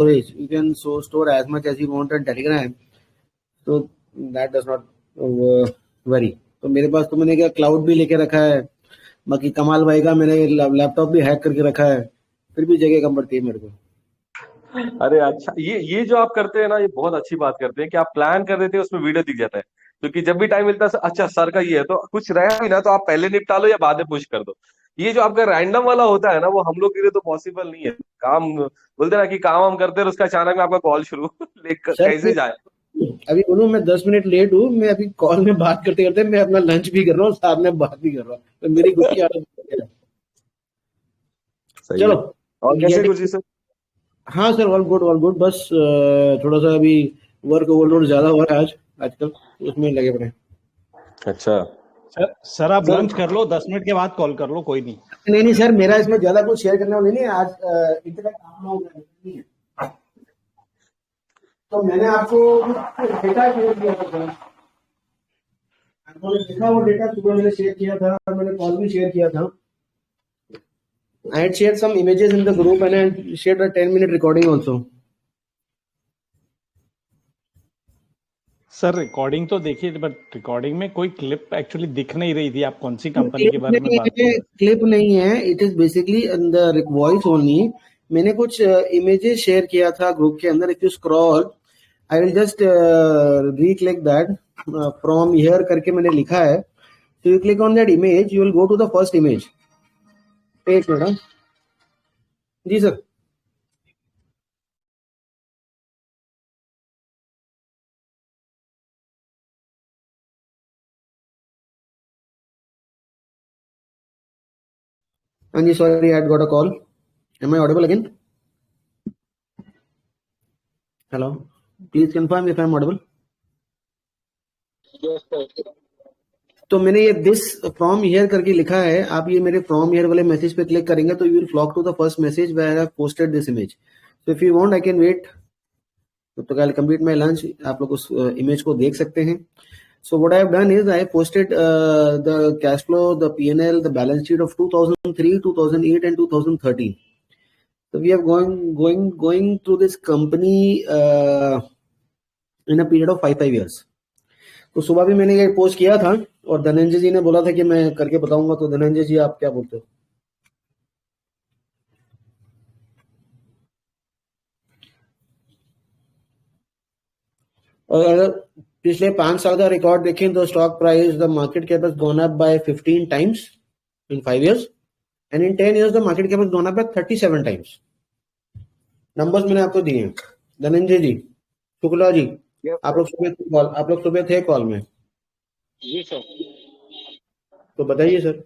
storage. You can store as much as you want on Telegram. So that does not worry. तो मेरे पास तो मैंने क्या cloud भी लेके रखा है, बाकी कमाल भाई का मैंने लैपटॉप भी हैक करके रखा है, फिर भी जगह कम पड़ती है मेरे को। अरे अच्छा, ये जो आप करते हैं ना, ये बहुत अच्छी बात करते हैं कि आप प्लान कर देते हैं, उसमें वीडियो दिख जाता है। क्योंकि जब भी टाइम मिलता है, अच्छा सर का ये है, तो कुछ रहा भी ना तो आप पहले निपटा लो या बाद में पुश कर दो। ये जो आपका रैंडम वाला होता है ना, वो हम लोग के लिए तो पॉसिबल नहीं है। काम बोलते हैं ना कि काम हम करते हैं और उसका अचानक में आपका कॉल शुरू लेकर सर कैसे जाए। अभी बोलूं मैं 10 मिनट लेट हूँ, मैं अभी कॉल में बात करते करते मैं अपना लंच भी कर रहा हूँ, साथ में बात भी कर रहा हूँ, तो मेरी खुद की आदत है। सही चलो है। और कैसे गेटिंग। कुछ सर? हाँ sir, all good all good. बस थोड़ा सा अभी वर्क ओवरलोड ज्यादा हो रहा है आजकल, उसमें लगे पड़े हैं। अच्छा सर आप सर। लंच कर लो, 10 मिनट के बाद कॉल कर लो, कोई नहीं। नहीं सर, मेरा इसमें ज्यादा कुछ शेयर करने वाला नहीं है आज। इतना काम नहीं है, तो मैंने आपको डेटा शेयर किया था सर। आपने देखा वो डेटा सुबह मैंने शेयर किया था, और मैंने कॉल भी शेयर किया था। I had shared some images in the group and I shared a 10-minute recording also. Sir recording तो देखिए, बट रिकॉर्डिंग में कोई क्लिप एक्चुअली दिख नहीं रही थी। आप कौन सी कंपनी के बारे में बात कर रहे हैं? क्लिप नहीं है, it is basically the voice only. मैंने कुछ इमेजेस शेयर किया था ग्रुप के अंदर। If you scroll, I will just reclick that. From here करके मैंने लिखा है, तो you click on that image, you will go to the first image. एक मिनट जी सर। हाँ जी, sorry, I got a call. Am I audible again? Hello, please confirm if I am audible. तो मैंने ये दिस फ्रॉम हियर करके लिखा है। आप ये मेरे फ्रॉम हियर वाले मैसेज पे क्लिक करेंगे तो you will flock to the first message where I have posted this image. So if you want I can wait, तो I will complete my lunch. आप लोग उस इमेज को देख सकते हैं। So what I have done is I have posted the cash flow, the PNL, the balance sheet of 2003, 2008 and 2013. So we are going through this company in a period of 5 years. तो सुबह भी मैंने ये post किया था और धनंजय जी ने बोला था कि मैं करके बताऊंगा। तो धनंजय जी, आप क्या बोलते हो? और अगर पिछले 5 साल का रिकॉर्ड देखें तो stock price, the market cap has gone up by 15 times in 5 years, and in 10 years the market cap has gone up by 37 times. Numbers मैंने आपको दिए हैं। धनंजय जी, शुक्ला जी, आप लोग सुबह थे कॉल में? जी सर। तो बताइए सर।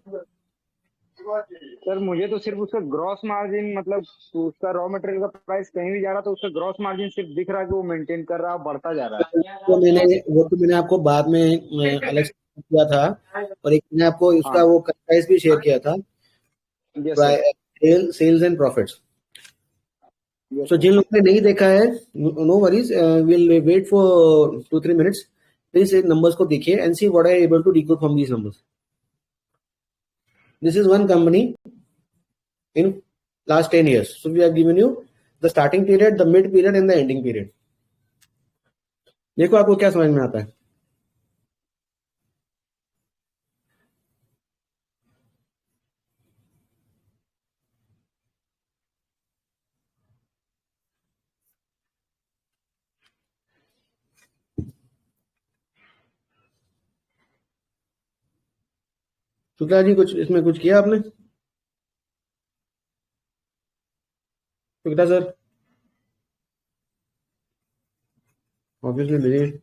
सर मुझे तो सिर्फ उसका ग्रॉस मार्जिन, मतलब उसका रॉ मटेरियल का प्राइस कहीं भी जा रहा, तो उसका ग्रॉस मार्जिन सिर्फ दिख रहा है कि वो मेंटेन कर रहा है, बढ़ता जा रहा तो मैंने आपको बाद में अलग से किया था, और एक मैंने आपको उसका वो प्राइस भी शेयर किया था, सेल्स एंड प्रॉफिट्स। सो जिन लोगों ने नहीं देखा है, no worries, will wait for 2-3 minutes. Please numbers को देखिए and see what I able to decode from these numbers. This is one company in last 10 years. So we have given you the starting period, the mid period and the ending period. देखो आपको क्या समझ में आता है? शुक्ला जी, कुछ इसमें कुछ किया आपने? Shukla sir, obviously busy.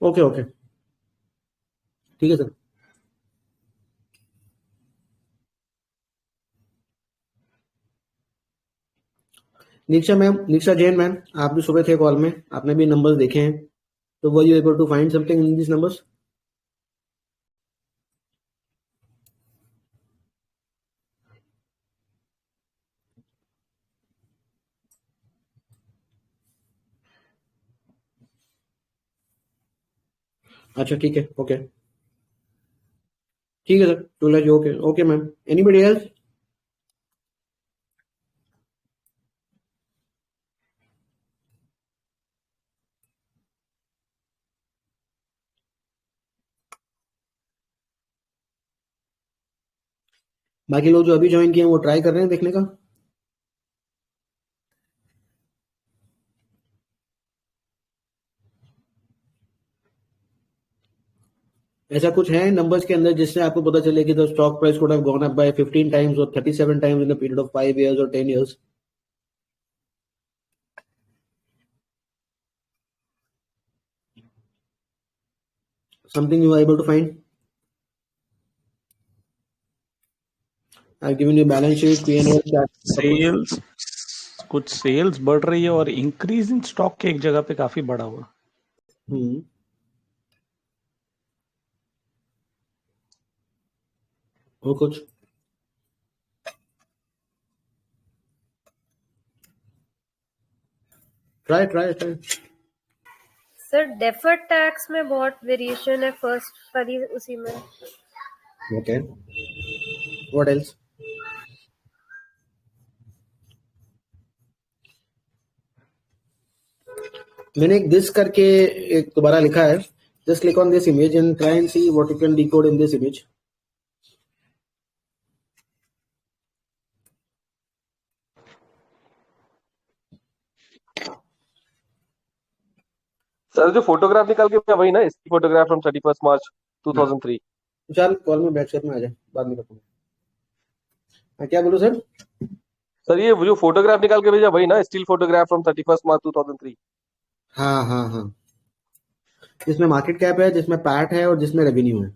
Okay okay, ठीक है sir. Niksha ma'am, Niksha Jain ma'am, आप भी सुबह थे कॉल में, आपने भी नंबर्स देखे हैं, तो were you able to find something in this numbers? अच्छा ठीक है, ओके ठीक है सर, टू जी, okay okay ma'am, anybody else? बाकी लोग जो अभी ज्वाइन किए हैं वो ट्राई कर रहे हैं देखने का। ऐसा कुछ है नंबर्स के अंदर जिससे आपको पता चले कि the stock price could have gone up by 15 times और 37 times in the period of 5 years और 10 years? Something you are able to find? I've given you balance sheet, P&L, chart, सब कुछ। सेल्स, कुछ सेल्स बढ़ रही है और increase in stock के एक जगह पे काफी बढ़ा हुआ। हम्म, और कुछ? Try try try. Sir deferred tax में बहुत वेरिएशन है फर्स्ट वाली उसी में। Okay, what else? मैंने एक दिस करके एक दोबारा लिखा है, just click on this image and try and see what you can decode in this image. Sir जो फोटोग्राफ निकाल के भेजा वही ना, इसकी फोटोग्राफ फ्रॉम 31 मार्च 2003? चल कॉल में बैक में आ जाए, बाद में करता हूँ। हाँ, क्या बोलूं सर? सर ये जो फोटोग्राफ निकाल के भेजा वही ना, स्टिल फोटोग्राफ फ्रॉम 31 मार्च 2003? हाँ हाँ हाँ, जिसमें मार्केट कैप है, जिसमें पैट है और जिसमें रेवेन्यू है।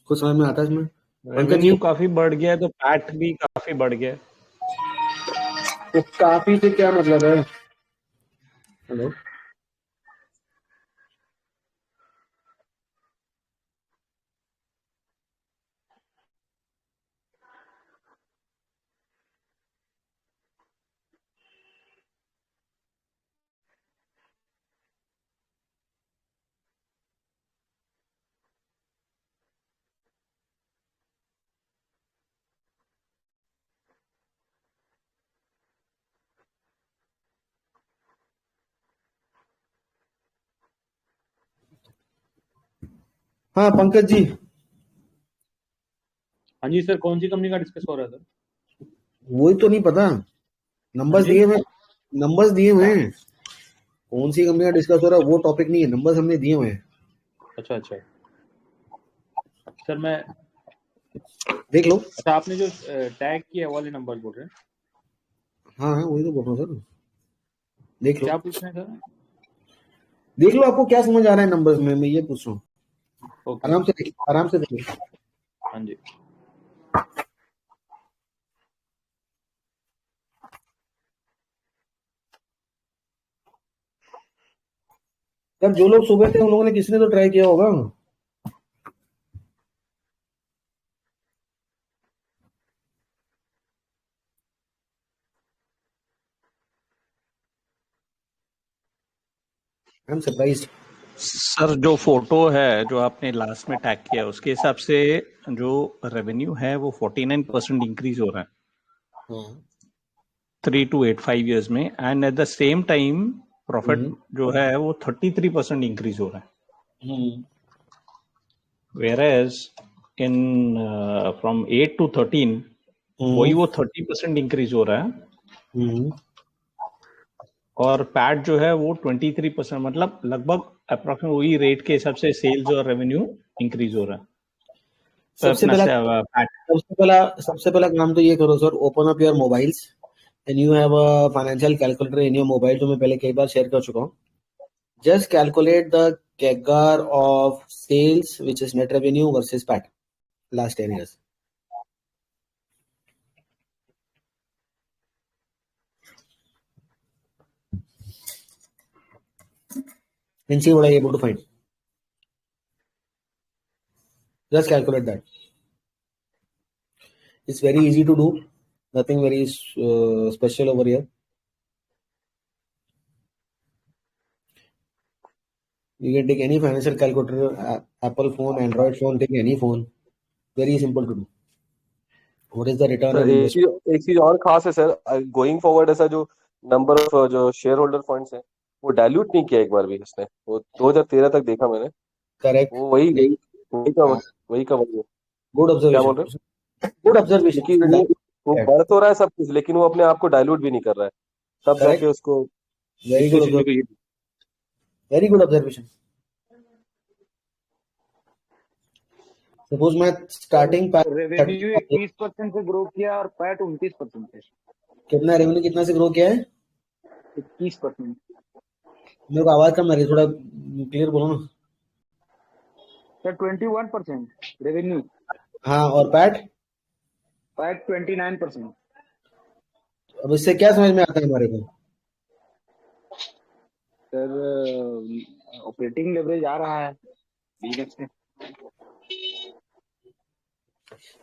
कुछ समझ में आता है इसमें? रेवेन्यू काफी बढ़ गया है तो पैट भी काफी बढ़ गया है। तो काफी से क्या मतलब है? हेलो, हाँ पंकज जी। हाँ जी सर, कौन सी कंपनी का डिस्कस हो रहा है सर? वही तो नहीं पता, नंबर्स हाँ जी? दिए हुए, नंबर्स दिए हुए हैं। कौन सी कंपनी का डिस्कस हो रहा है वो टॉपिक नहीं है, नंबर्स हमने दिए हुए हैं। अच्छा अच्छा सर, मैं देख लो। अच्छा, आपने जो टैग किया है वाले नंबर बोल रहे हैं? हाँ हाँ, वही तो बोल रहा हूँ सर, देख लो। क्या पूछ रहे हैं सर? देख लो आपको क्या समझ आ रहा है नंबर्स में, मैं ये पूछ रहा हूँ। ओके, आराम से देखिए, आराम से देखिए। हाँ जी। सर जो लोग सुबह थे उन लोगों ने किसी ने तो ट्राई किया होगा। I am surprised. सर जो फोटो है जो आपने लास्ट में टैग किया उसके हिसाब से जो रेवेन्यू है वो 49% इंक्रीज हो रहा है 3 to 8 5 years में, and at the same time profit जो है वो 33% इंक्रीज हो रहा है। वेयर इन फ्रॉम 8 to 13 वही वो 30% इंक्रीज हो रहा है, और पैट जो है वो 23%, मतलब लगभग अप्रोक्सीमेट वही रेट के हिसाब से सेल्स और रेवेन्यू इंक्रीज हो रहा है। तो सबसे अपना पहला पैट सबसे पहला काम तो ये करो sir, open up your mobiles and you have a financial calculator in your mobile, जो मैं पहले कई बार शेयर कर चुका हूँ। Just calculate the CAGR of cells which is net revenue versus PAT last 10 years. And see what I able to find. Just calculate that. It's very easy to do. Nothing very special over here. You can take any financial calculator, Apple phone, Android phone, take any phone. Very simple to do. What is the return sir on investment? एक चीज और खास है sir, going forward ऐसा जो number of जो share holder funds है वो डाइल्यूट नहीं किया एक बार भी उसने, वो 2013 तक देखा मैंने, Correct. वो वही वही का वही है। Good क्या observation. बोल रहे हैं? Good observation. क्योंकि वो बढ़ तो रहा है सब कुछ, लेकिन वो अपने आप को डाइल्यूट भी नहीं कर रहा है, तब Correct. जाके उसको Very good especially observation. Very good observation. Suppose मैं starting रेवेन्यू 21% से ग्रो किया और पैट 29% से। कितना रेवेन्यू कितना से ग्रो किया है? 21%। मेरे को आवाज कम आ रही है, थोड़ा क्लियर बोलो ना। Sir 21% revenue. हाँ, और पैट 29%। अब इससे क्या समझ में आता है हमारे को? सर ऑपरेटिंग लेवरेज आ रहा है बिजनेस में।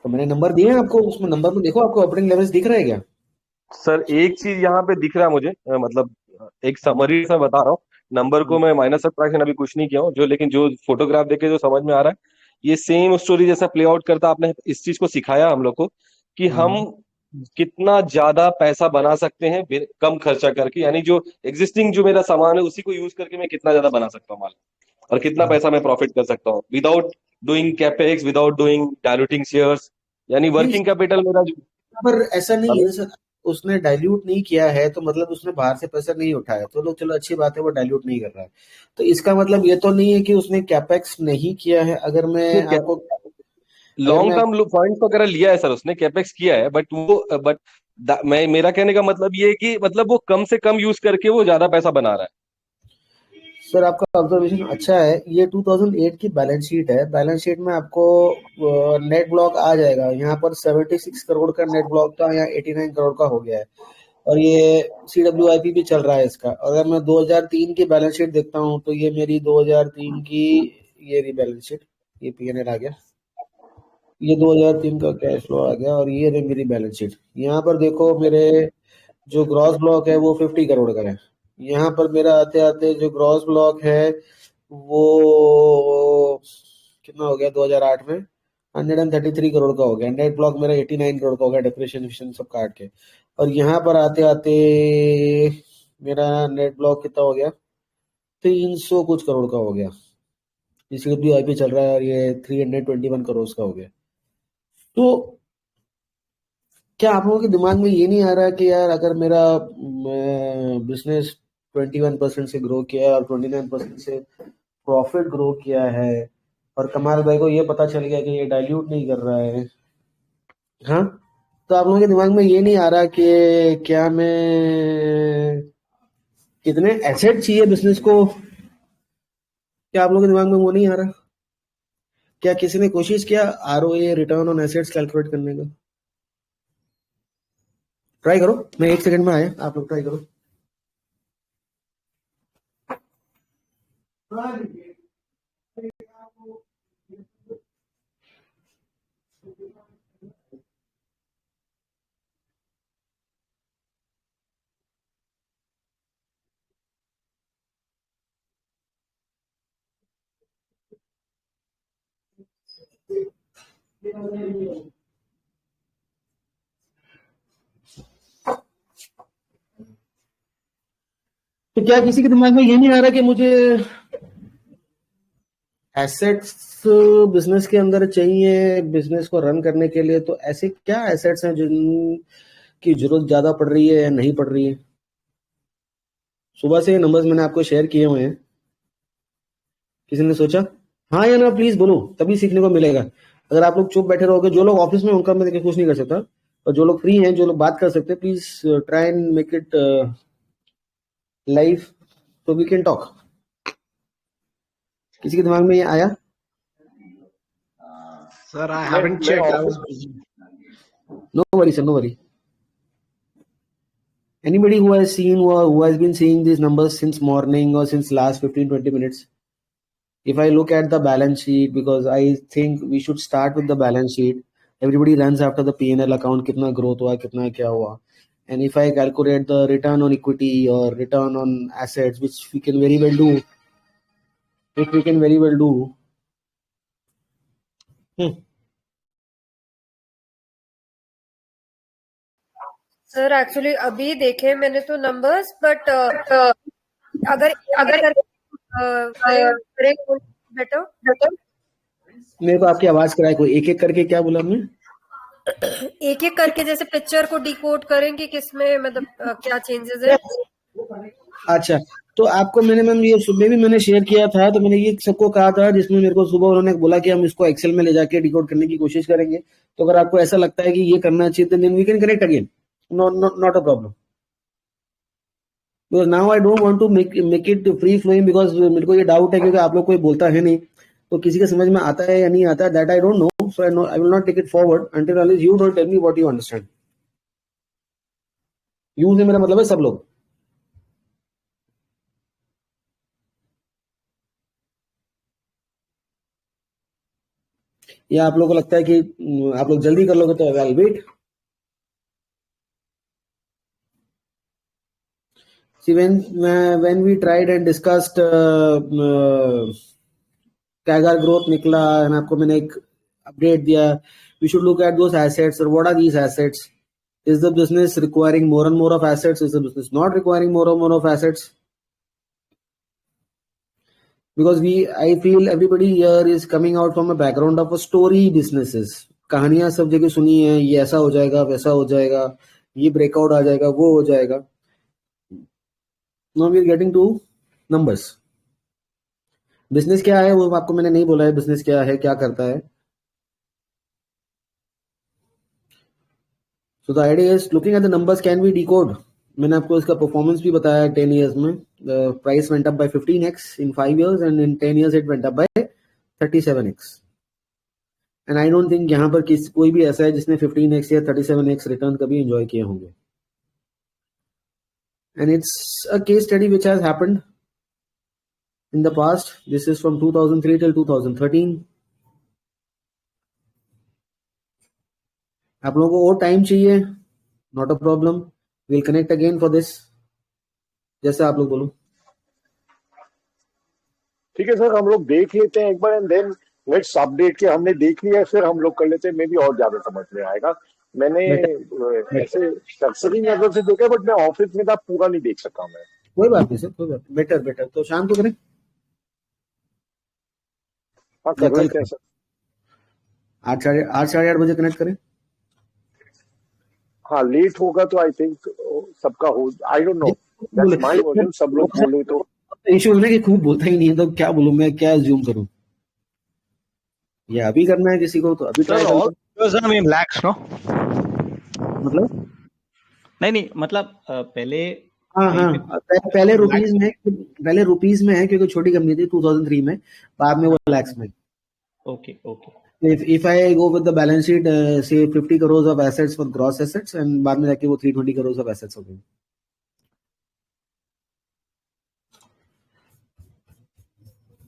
तो मैंने नंबर दिए हैं आपको, उसमें नंबर में देखो आपको ऑपरेटिंग लेवरेज दिख रहा है क्या? सर एक चीज यहाँ पे दिख रहा है मुझे, मतलब एक समरी से बता रहा हूँ, नंबर को मैं माइनस सब्ट्रैक्शन अभी कुछ नहीं किया हूँ, जो लेकिन जो फोटोग्राफ देखे जो समझ में आ रहा है, ये सेम स्टोरी जैसा प्ले आउट करता, आपने इस चीज को सिखाया हम लोग को कि हम कितना ज्यादा पैसा बना सकते हैं कम खर्चा करके, यानी जो एग्जिस्टिंग जो मेरा सामान है उसी को यूज करके मैं कितना ज्यादा बना सकता हूँ माल, और कितना पैसा मैं प्रॉफिट कर सकता हूँ without doing capex, without doing diluting shares, यानी वर्किंग कैपिटल मेरा जो। पर ऐसा नहीं है सर, उसने डाइल्यूट नहीं किया है तो मतलब उसने बाहर से पैसा नहीं उठाया, तो लोग चलो अच्छी बात है, वो डाइल्यूट नहीं कर रहा है, तो इसका मतलब ये तो नहीं है कि उसने कैपेक्स नहीं किया है। अगर मैं आपको लॉन्ग टर्म फंड वगैरह लिया है सर, उसने कैपेक्स किया है, बट मैं मेरा कहने का मतलब ये है कि मतलब वो कम से कम यूज करके वो ज्यादा पैसा बना रहा है। सर आपका ऑब्जर्वेशन अच्छा है। ये 2008 की बैलेंस शीट है, बैलेंस शीट में आपको नेट ब्लॉक आ जाएगा। यहाँ पर 76 करोड़ का नेट ब्लॉक था, यहाँ 89 करोड़ का हो गया है, और ये CWIP भी चल रहा है इसका। अगर मैं 2003 की बैलेंस शीट देखता हूँ तो ये मेरी 2003 की ये रही बैलेंस शीट, ये P&L आ गया, ये 2003 का कैश फ्लो आ गया, और ये रही मेरी बैलेंस शीट। यहाँ पर देखो मेरे जो ग्रॉस ब्लॉक है वो 50 करोड़ का है। यहाँ पर मेरा आते आते जो ग्रॉस ब्लॉक है वो कितना हो गया 2008 में 133 करोड़ का हो गया। नेट ब्लॉक मेरा 89 करोड़ का हो गया, डिप्रेशिएशन सब काट के। और यहाँ पर आते आते मेरा नेट ब्लॉक कितना हो गया, 300 कुछ करोड़ का हो गया। CWIP चल रहा है और ये 321 करोड़ का हो गया। तो क्या आप लोगों के दिमाग में ये नहीं आ रहा कि यार अगर मेरा बिजनेस 21% से ग्रो किया है और 29% से प्रॉफिट ग्रो किया है, और कमाल भाई को ये पता चल गया कि ये डाइल्यूट नहीं कर रहा है, हाँ, तो आप लोगों के दिमाग में ये नहीं आ रहा कि क्या मैं कितने एसेट चाहिए बिजनेस को? क्या आप लोगों के दिमाग में वो नहीं आ रहा? क्या किसी ने कोशिश किया ROA return on assets calculate करने का? ट्राई करो, मैं 1 सेकंड में आया, आप लोग ट्राई करो। तो क्या किसी के दिमाग में ये नहीं आ रहा कि मुझे एसेट्स बिजनेस के अंदर चाहिए बिजनेस को रन करने के लिए? तो ऐसे क्या एसेट्स हैं जिनकी जरूरत ज्यादा पड़ रही है या नहीं पड़ रही है? सुबह से ये नंबर्स मैंने आपको शेयर किए हुए हैं, किसी ने सोचा? हाँ या ना प्लीज बोलो, तभी सीखने को मिलेगा। अगर आप लोग चुप बैठे रहोगे, जो लोग ऑफिस में उनका मैं देखिए कुछ नहीं कर सकता, और जो लोग फ्री हैं, जो लोग बात कर सकते हैं, please try and make it live so we can talk. किसी के दिमाग में ये आया? Sir, I haven't checked. I was busy. No worry, sir. No worry. Anybody who has seen or who has been seeing these numbers since morning or since last 15-20 minutes? If I look at the balance sheet, because I think we should start with the balance sheet. Everybody runs after the P&L account, कितना growth हुआ, कितना क्या हुआ. And if I calculate the return on equity or return on assets, which we can very well do, sir actually अभी देखे मैंने तो numbers, but अगर बेटर. मेरे को आपकी आवाज कराए कोई एक एक करके. क्या बोला हमने? एक एक करके जैसे पिक्चर को डिकोड करें कि किसमें मतलब क्या चेंजेस है. अच्छा, तो आपको मैंने मैम ये सुबह भी मैंने शेयर किया था, तो मैंने ये सबको कहा था, जिसमें मेरे को सुबह उन्होंने बोला कि हम इसको एक्सेल में ले जाके डिकोड करने की कोशिश करेंगे. तो अगर आपको ऐसा लगता है कि ये करना चाहिए, तो then we can connect again. Not a problem. Because now I don't want to make it free flowing, because मेरे को ये डाउट है क्योंकि आप लोग कोई बोलता है नहीं, तो किसी के समझ में आता है या नहीं आता है, that I don't know. So I will not take it forward until you don't tell me what you understand. You से मेरा मतलब है सब लोग. या आप लोगों को लगता है कि आप लोग जल्दी कर लोगे, तो I will wait. See, when we tried and discussed CAGR growth निकला, and आपको मैंने एक update दिया, we should look at those assets, or what are these assets? Is the business requiring more and more of assets? Is the business not requiring more and more of assets? Because I feel everybody here is coming out from a background of a story businesses. कहानियां सब जगह सुनी है, ये ऐसा हो जाएगा, वैसा हो जाएगा, ये ब्रेकआउट आ जाएगा, वो हो जाएगा. Now we are getting to numbers. Business क्या है वो आपको मैंने नहीं बोला है. बिजनेस क्या है, क्या करता है. So the idea is looking at the numbers, can we decode? मैंने आपको इसका परफॉर्मेंस भी बताया 10 years में. The price went up by 15x in 5 years, and in 10 years it went up by 37x. And I don't think यहाँ पर कोई भी ऐसा है जिसने 15x या 37x रिटर्न कभी एंजॉय किए होंगे. And it's a case study which has happened in the past. This is from 2003 till 2013. आप लोगों को और टाइम चाहिए, not a problem. Will connect again for this, जैसे आप लोग बोलो. ठीक है सर, हम लोग देख लेते हैं एक बार, एंड देन नेक्स्ट अपडेट के हमने देख लिया, फिर हम लोग कर लेते हैं. मे भी और ज्यादा समझ में आएगा. मैंने ऐसे सरसरी नजर से देखा, बट मैं ऑफिस में था, पूरा नहीं देख सका मैं. कोई बात नहीं सर, कोई बात. बेटर. तो शाम को करें. हाँ, कर लेते हैं सर. 8-8:30 बजे कनेक्ट करें. हाँ, लेट होगा तो आई थिंक सबका हो, आई don't no, that's my version. सब लोग बोले तो इशू है कि खूब बोलता ही नहीं है, तो क्या बोलूं मैं, क्या अज्यूम करूं. या अभी करना है किसी को, तो अभी ट्राई करो. लैक्स नो मतलब नहीं मतलब पहले. हाँ, पहले रुपीस में है क्योंकि छोटी कंपनी थी 2003 में, बाद में वो लैक्स में. Okay. If I go with the balance sheet, say 50 crores of assets for gross assets, and बाद में जाके वो 320 crores of assets हो गए.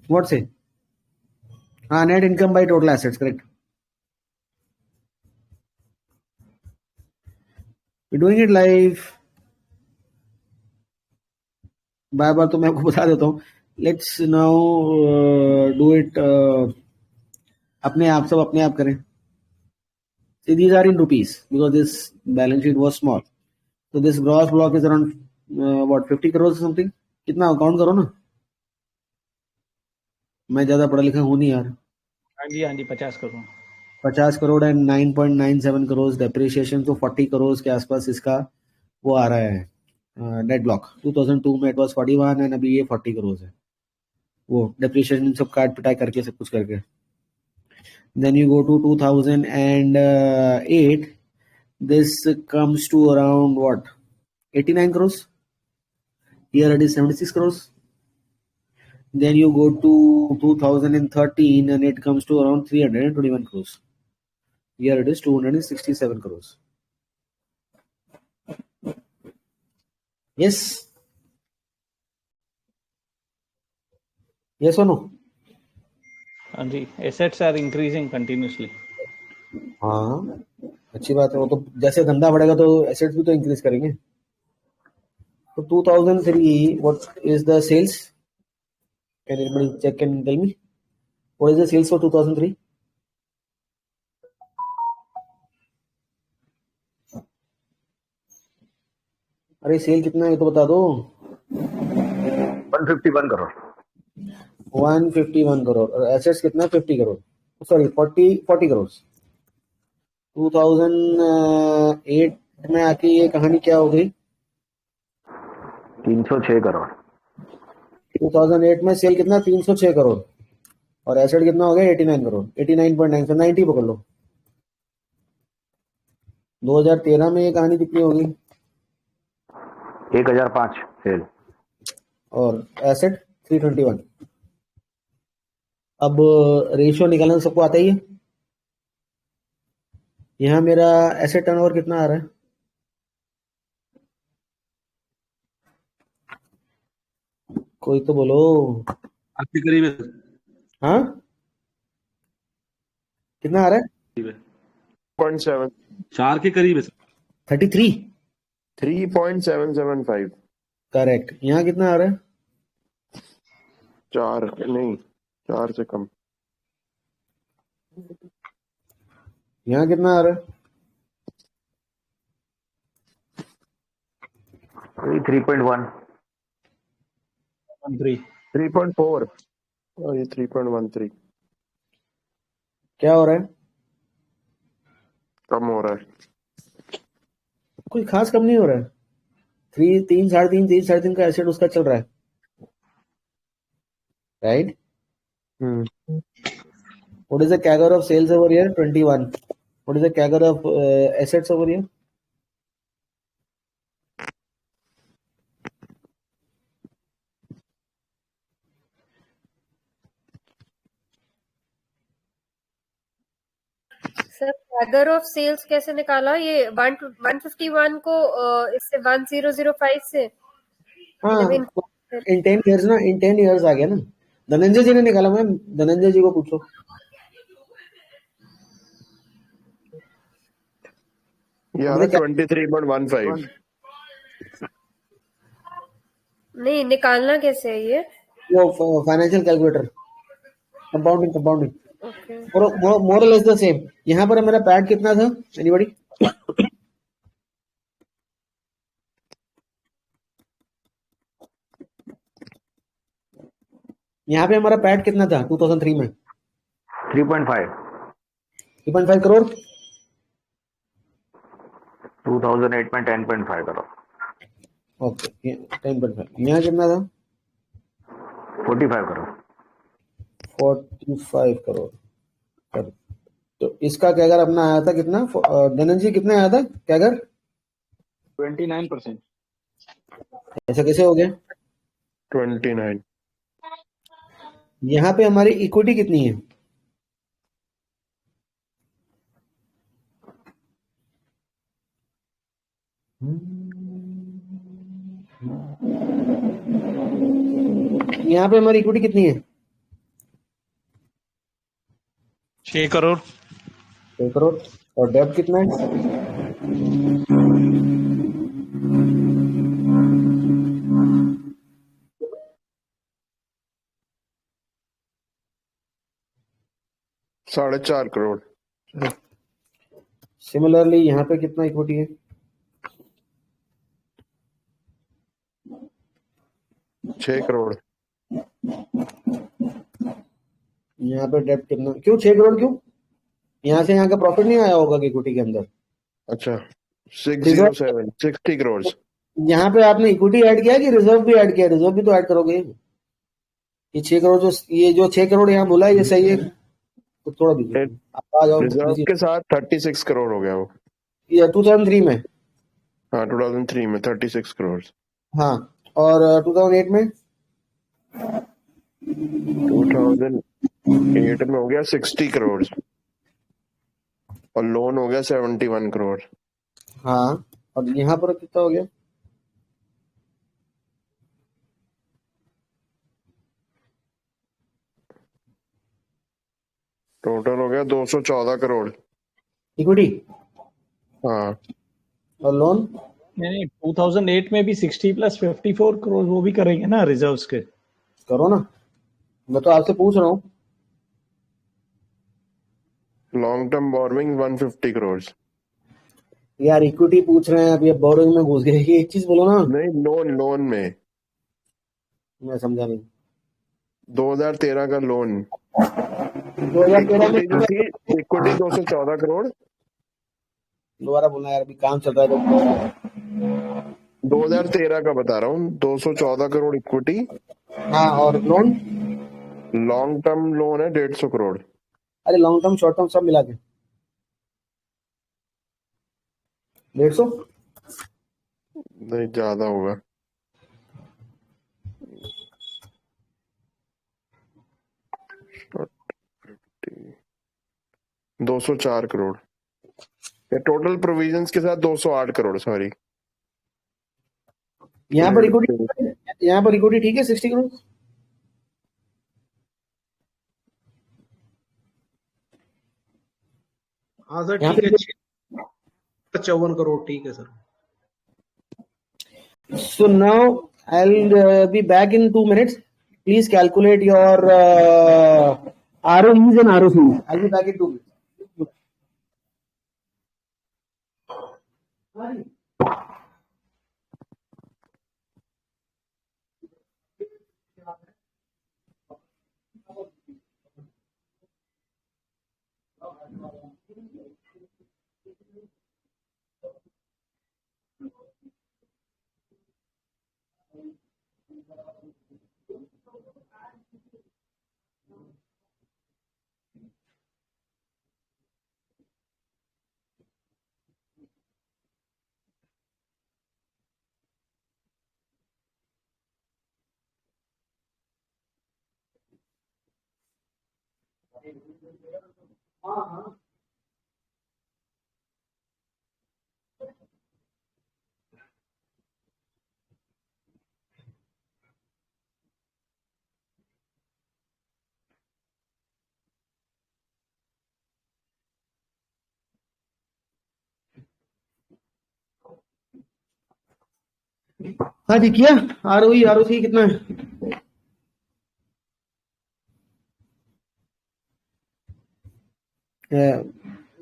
What say? हाँ, net income by total assets, correct. We're doing it live. बार बार तो मैं आपको बता देता हूँ. Let's now do it. अपने आप, सब अपने आप करें. See, these are in rupees because this balance sheet was small. So this gross block is around what 50 crores or something. कितना काउंट करो ना. मैं ज्यादा पढ़ा लिखा हूँ नहीं यार. हाँ जी 50 करोड़. 50 करोड़ एंड 9.97 करोड़ डेप्रिसिएशन, तो 40 करोड़ के आसपास इसका वो आ रहा है नेट ब्लॉक. 2002 में इट वाज 41 एंड अभी ये 40 करोड़ है. वो डेप्रिसिएशन सब काट पिटाई करके, सब कुछ करके. Then you go to 2008. This comes to around what 89 crores. Here it is 76 crores. Then you go to 2013 and it comes to around 321 crores. Here it is 267 crores. Yes. Yes or no? हाँ जी, assets are increasing continuously. हाँ, अच्छी बात है। वो तो जैसे धंधा बढ़ेगा तो एसेट्स भी तो इंक्रीज करेंगे। तो 2003, what is the sales? Can anybody check and tell me? What is the sales for 2003? अरे सेल कितना है ये तो बता दो। 151 करोड़। 151 करोड़। और एसेट्स कितना है? 50 करोड़, सॉरी 40 करोड़। 2008 में आके ये कहानी क्या हो गई? 306 करोड़। 2008 में सेल कितना? 306 करोड़। और एसेट कितना हो गया? 89 करोड़। 89.9 से 90 पकड़ लो। 2013 में ये कहानी कितनी होगी? 1005 सेल। और एसेट 321। अब रेशियो निकालना सबको आता ही है। यहाँ मेरा एसेट टर्नओवर कितना आ रहा है? कोई तो बोलो। आपके करीब है। हाँ, कितना आ रहा है? 0.7 4 के करीब है। 33। 3.775 करेक्ट। यहाँ कितना आ रहा है? 4 नहीं, 4 से कम। यहाँ कितना आ रहा है? 3.1। 3.4 और ये 3.13 क्या हो रहा है? कम हो रहा है। कोई खास कम नहीं हो रहा है। 3, 3, 3.5 का एसेट उसका चल रहा है, right? What is the CAGR of sales over here? 21. What is the CAGR of assets over here? Sir CAGR of sales कैसे निकाला? ये 151 को इससे 1005 से हाँ, मतलब इन 10 years ना, इन 10 years आ गया ना। धनंजय जी ने निकाला। मैम धनंजय जी को पूछो। ये आ रहा है 23.15। नहीं, निकालना कैसे है ये? वो financial calculator, compounding okay. More less the same. यहाँ पर मेरा पैड कितना था? एनीबॉडी? यहाँ पे हमारा पैड कितना था 2003 में? 3.5। 3.5 करोड़। 2008 में 10.5 करोड़। ओके, 10.5। यहाँ कितना था? 45 करोड़। 45 करोड़। तो इसका कैगर अपना आया था कितना? धनंजय कितना आया था कैगर? 29%। ऐसा कैसे हो गया? 29। यहाँ पे हमारी इक्विटी कितनी है? यहाँ पे हमारी इक्विटी कितनी है? 6 करोड़। 6 करोड़। और डेब्ट कितना है? ₹4.5 करोड़। सिमिलरली यहाँ पे कितना इक्विटी है? 6 करोड़। यहाँ पे डेब्ट कितना? क्यों 6 करोड़? क्यों? यहाँ से यहाँ का प्रॉफिट नहीं आया होगा इक्विटी के अंदर? अच्छा, 607 60 करोड़। यहाँ पे आपने इक्विटी ऐड किया कि रिजर्व भी ऐड किया? रिजर्व भी तो ऐड करोगे। ये 6 करोड़ जो 6 करोड़ यहाँ बोला है, ये सही है? तो थोड़ा भी आप आ जाओ। रिजर्व के साथ 36 करोड़ हो गया वो। ये 2003 में? हाँ, 2003 में 36 करोड़। हाँ, और 2008 में? 2008 में हो गया 60 करोड़ और लोन हो गया 71 करोड़। हाँ, और यहाँ पर कितना हो गया? टोटल हो गया 214 करोड़। इक्विटी हाँ और लोन नहीं 2008 में भी 60 प्लस 54 करोड़ वो भी करेंगे ना रिजर्व्स के। करो ना, मैं तो आपसे पूछ रहा हूँ। Long term borrowing 150 crore. यार इक्विटी पूछ रहे हैं, अभी बोरोइंग में घुस गए। ये एक चीज बोलो ना। नहीं लोन में मैं समझा नहीं। 2013 का लोन। 2013 में इक्विटी जो थी, इक्विटी 214 करोड़। दोबारा बोलना यार, अभी काम चल रहा है तो। 2013 का बता रहा हूँ, 214 करोड़ इक्विटी। हाँ, और लोन? लॉन्ग टर्म लोन है 150 करोड़। अरे लॉन्ग टर्म शॉर्ट टर्म सब मिला के 150? नहीं ज्यादा होगा। 204 करोड़ टोटल प्रोविजंस के साथ। 208 करोड़ सॉरी। यहाँ पर इक्विटी ठीक है 60 करोड़। हाँ सर ठीक है, 54 करोड़ ठीक है sir. So now I'll be back in 2 minutes. Please calculate your ROEs and ROCs. I'll be back in 2 minutes. हाँ जी, किया। ROE ROC कितना है?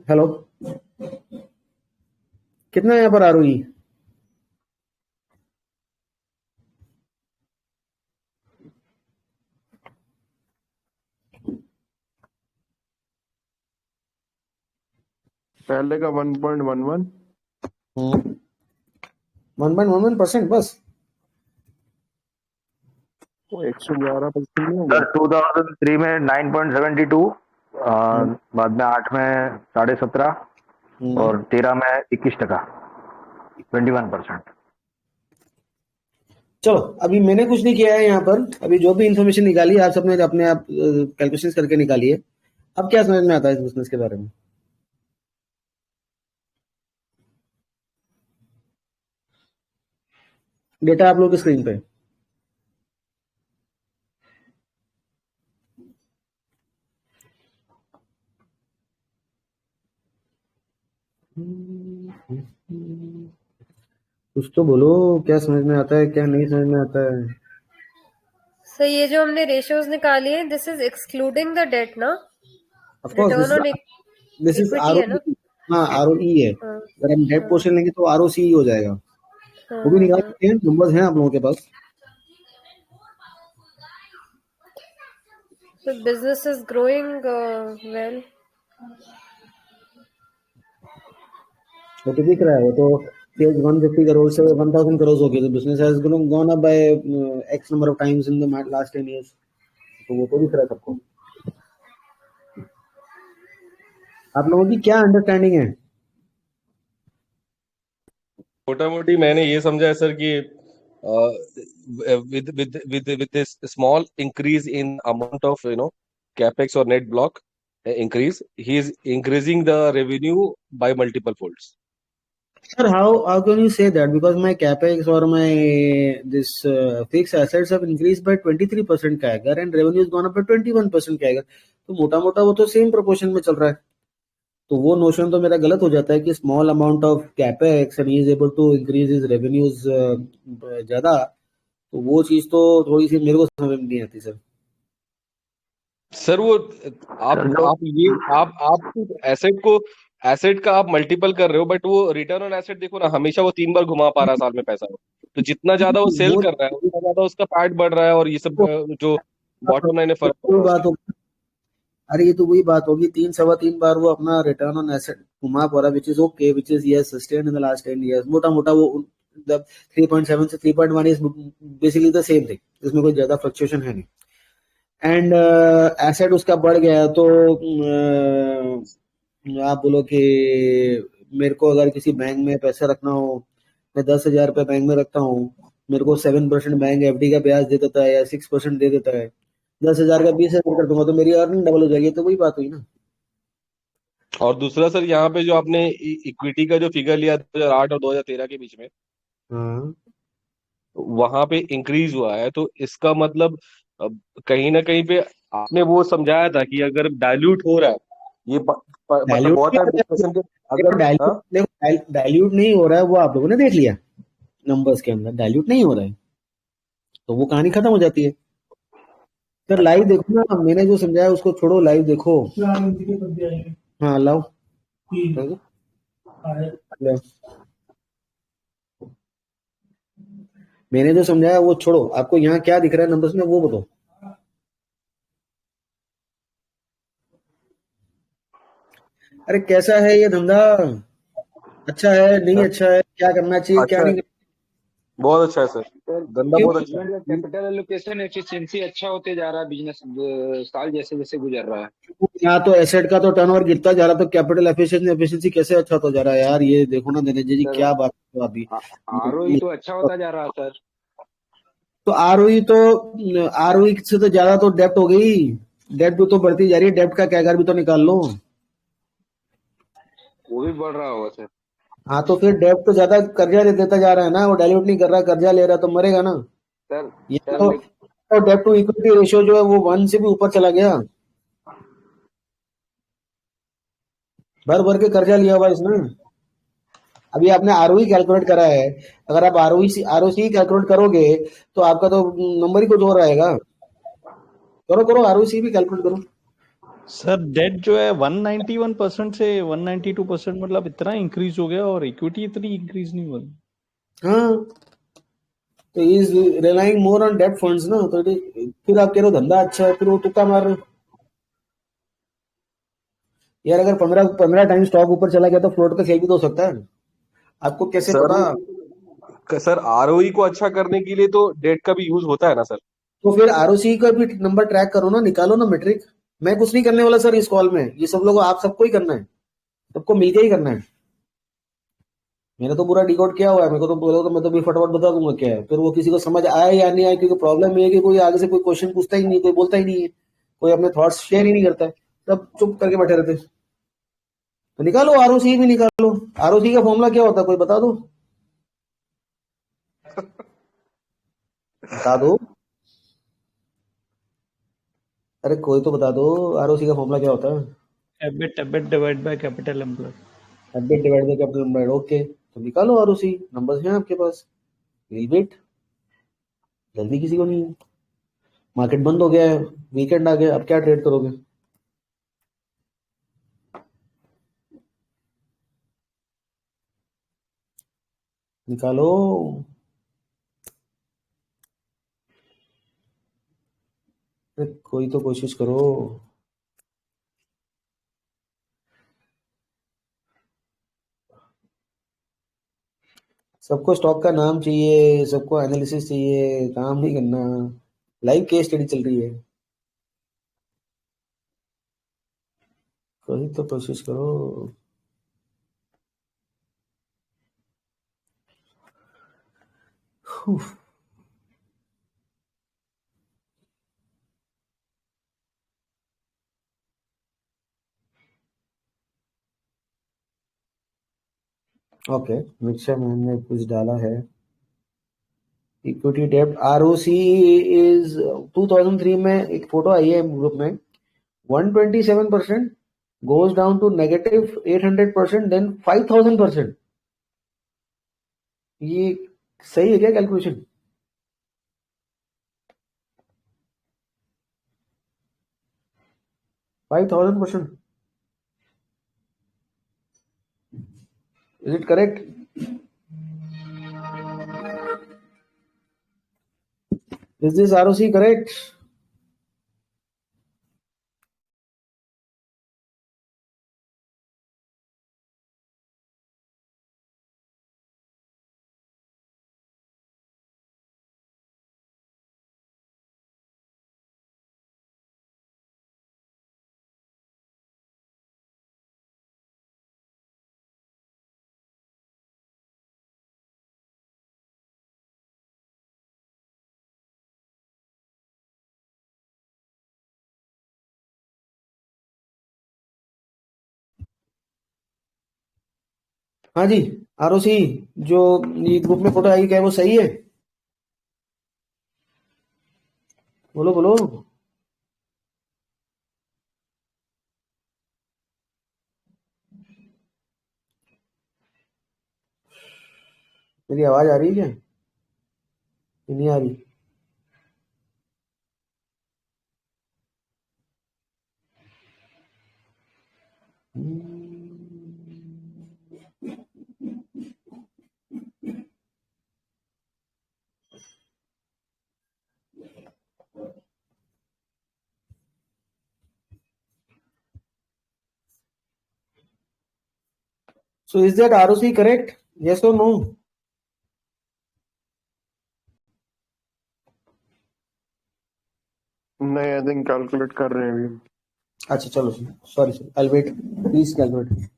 हेलो, कितना है यहाँ पर ROE? पहले का 1.11। 1.11% बस। 111% नहीं होगा। सर 2003 में 9.72, बाद में 8 में 17.5 और 13 में 21%, 21%। चलो, अभी मैंने कुछ नहीं किया है यहाँ पर। अभी जो भी इंफॉर्मेशन निकाली आप सबने अपने आप कैलकुलेशंस करके निकाली है। अब क्या समझ में आता है इस बिजनेस के बारे में? डेटा आप लोग की स्क्रीन पे। कुछ तो बोलो, क्या समझ में आता है, क्या नहीं समझ में आता है? सर ये जो हमने रेशियोज निकाली है, this is excluding the debt ना? Of course this is equity है ना? हाँ, ROE है। अगर हम डेट पोर्शन लेंगे तो ROC हो जाएगा। वो भी निकाल सकते हैं, नंबर्स हैं आप लोगों के पास। So business is growing well. वो तो दिख रहा है, वो तो सेल्स 150 करोड़ से 1000 करोड़ हो गई। तो business has gone up by x number of times in the last 10 years। तो वो तो दिख रहा है सबको। आप लोगों की क्या अंडरस्टैंडिंग है? मोटा मोटी मैंने ये समझा है सर कि with this small increase in amount of capex or net block increase, he is increasing the revenue by multiple folds. Sir, how can you say that? Because my capex or my this fixed assets have increased by 23% CAGR and revenue has gone up by 21% CAGR. तो मोटा मोटा वो तो same proportion में चल रहा है। तो वो नोशन तो मेरा गलत हो जाता है कि small amount of capex and he is able to increase his revenues ज्यादा, तो वो चीज तो थोड़ी सी मेरे को समझ में नहीं आती सर। सर वो आप एसेट का आप मल्टीपल कर रहे हो, बट वो रिटर्न ऑन एसेट देखो ना, हमेशा वो 3 बार घुमा पा रहा है साल में पैसा। तो जितना ज्यादा वो सेल कर रहा है उतना ज्यादा उसका पैट बढ़ रहा है, और ये सब जो बॉटम लाइन में फर्क पड़ रहा है। अरे ये तो वही बात होगी, 3 बार वो अपना रिटर्न ऑन एसेट घुमा पा रहा, which is okay, which is yes sustained in the last 10 years। मोटा मोटा वो 3.7 से 3.1 is basically the same thing, इसमें कोई ज्यादा फ्लक्चुएशन है नहीं। एंड एसेट उसका बढ़ गया, तो आप बोलो कि मेरे को अगर किसी बैंक में पैसा रखना हो, मैं 10,000 रुपये बैंक में रखता हूँ, मेरे को 7% बैंक एफडी का ब्याज दे देता है या 6% दे देता है, 10,000 का 20,000 कर दूंगा तो मेरी अर्निंग डबल हो जाएगी। तो वही बात हुई ना। और दूसरा सर, यहाँ पे जो आपने इक्विटी का जो फिगर लिया 2008 और 2013 के बीच में, वहां पे इंक्रीज हुआ है, तो इसका मतलब कहीं ना कहीं पे आपने वो समझाया था कि अगर डाइल्यूट हो रहा है, ये मतलब बहुत टाइम डिस्कशन के अगर डाइल्यूट नहीं हो रहा है, वो आप लोगों ने देख लिया नंबर्स के अंदर, डाइल्यूट नहीं हो रहा है तो वो कहानी खत्म हो जाती है। सर लाइव देखो ना, मैंने जो समझाया उसको छोड़ो, लाइव देखो। हाँ लाओ, मैंने जो समझाया वो छोड़ो, आपको यहाँ क्या दिख रहा है नंबर्स में वो बताओ। अरे कैसा है ये धंधा, अच्छा है नहीं अच्छा है, क्या करना चाहिए क्या नहीं? बहुत अच्छा है सर, धंधा बहुत अच्छा है। कैपिटल एलोकेशन एफिशिएंसी अच्छा होते जा रहा है बिजनेस साल जैसे जैसे गुजर रहा है। यहाँ तो एसेट का तो टर्नओवर गिरता जा रहा, तो कैपिटल एफिशिएंसी कैसे अच्छा होता जा रहा है यार? ये देखो ना दिनेश जी, क्या बात है अभी। आरओई तो अच्छा होता जा रहा है सर। तो आरओई से तो ज्यादा तो डेप्ट हो गई, डेप्ट भी तो बढ़ती जा रही है, डेप्ट का कैगर भी तो निकाल लो, वो भी बढ़ रहा होगा सर। हाँ तो फिर डेप्ट तो ज्यादा कर्जा ले देता जा रहा है ना, वो डाइल्यूट नहीं कर रहा, कर्जा ले रहा तो मरेगा ना सर। ये तो डेप्ट टू इक्विटी रेशियो जो है वो 1 से भी ऊपर चला गया, भर भर के कर्जा लिया हुआ इसने। अभी आपने आरओई कैलकुलेट करा है, अगर आप आरओसी कैलकुलेट करोगे तो आपका तो नंबर ही कुछ और आएगा। करो आरओसी भी कैलकुलेट करो। सर डेट जो है 191% से 192%, मतलब इतना इंक्रीज हो गया और इक्विटी इतनी इंक्रीज नहीं हुआ। हाँ तो is relying more on date funds ना, तो फिर आप कह रहे हो धंधा अच्छा है, फिर वो तुक्का मार रहे हो यार। अगर 15 टाइम स्टॉक ऊपर चला गया तो फ्लोट का खेल भी तो हो सकता है, आपको कैसे पता? सर आरओई को अच्छा करने के लिए तो डेट का भी यूज होता है ना सर। तो फिर आरओसी का भी नंबर ट्रैक करो ना, निकालो ना मेट्रिक। मैं कुछ नहीं करने वाला सर इस कॉल में, ये सब लोग आप सबको ही करना है, सबको मिलके ही करना है। मैंने तो पूरा डिकोड किया हुआ है, मेरे को तो बोलो तो मैं तो भी फटाफट बता दूंगा क्या है, फिर वो किसी को समझ आया या नहीं आया, क्योंकि प्रॉब्लम ये है कि कोई आगे से कोई क्वेश्चन पूछता ही नहीं, कोई बोलता ही नहीं है, कोई अपने थॉट्स शेयर ही नहीं करता है, सब चुप करके बैठे रहते। तो निकालो आरओसी भी निकालो। आरओसी का फॉर्मूला क्या होता है, कोई बता दो, बता दो, अरे कोई तो बता दो, आरओसी का फॉर्मूला क्या होता है? EBIT divide by capital employed. EBIT divide by capital employed, okay. तो निकालो आरओसी, नंबर्स हैं आपके पास, वेट जल्दी किसी को नहीं है। मार्केट बंद हो गया है, वीकेंड आ गया, अब क्या ट्रेड करोगे? निकालो। कोई तो कोशिश करो। सबको स्टॉक का नाम चाहिए, सबको एनालिसिस चाहिए, काम नहीं करना। लाइव केस स्टडी चल रही है, कोई तो कोशिश करो। ओके मिक्सर मैंने कुछ डाला है। इक्विटी डेब्ट आरओसी इज 2003 में एक फोटो आई है ग्रुप में 127%, goes down to negative 800%, then 5000%. ये सही है क्या calculation? %5,000. Is it correct? Is this ROC correct? हाँ जी, ROC जो ये ग्रुप में फोटो आई क्या है वो सही है? बोलो बोलो. मेरी आवाज आ रही है क्या? नहीं आ रही. So is that ROC correct? Yes or no? नहीं, आई थिंक कैलकुलेट कर रहे हैं अभी. अच्छा चलो, sorry sir, I'll wait. Please calculate.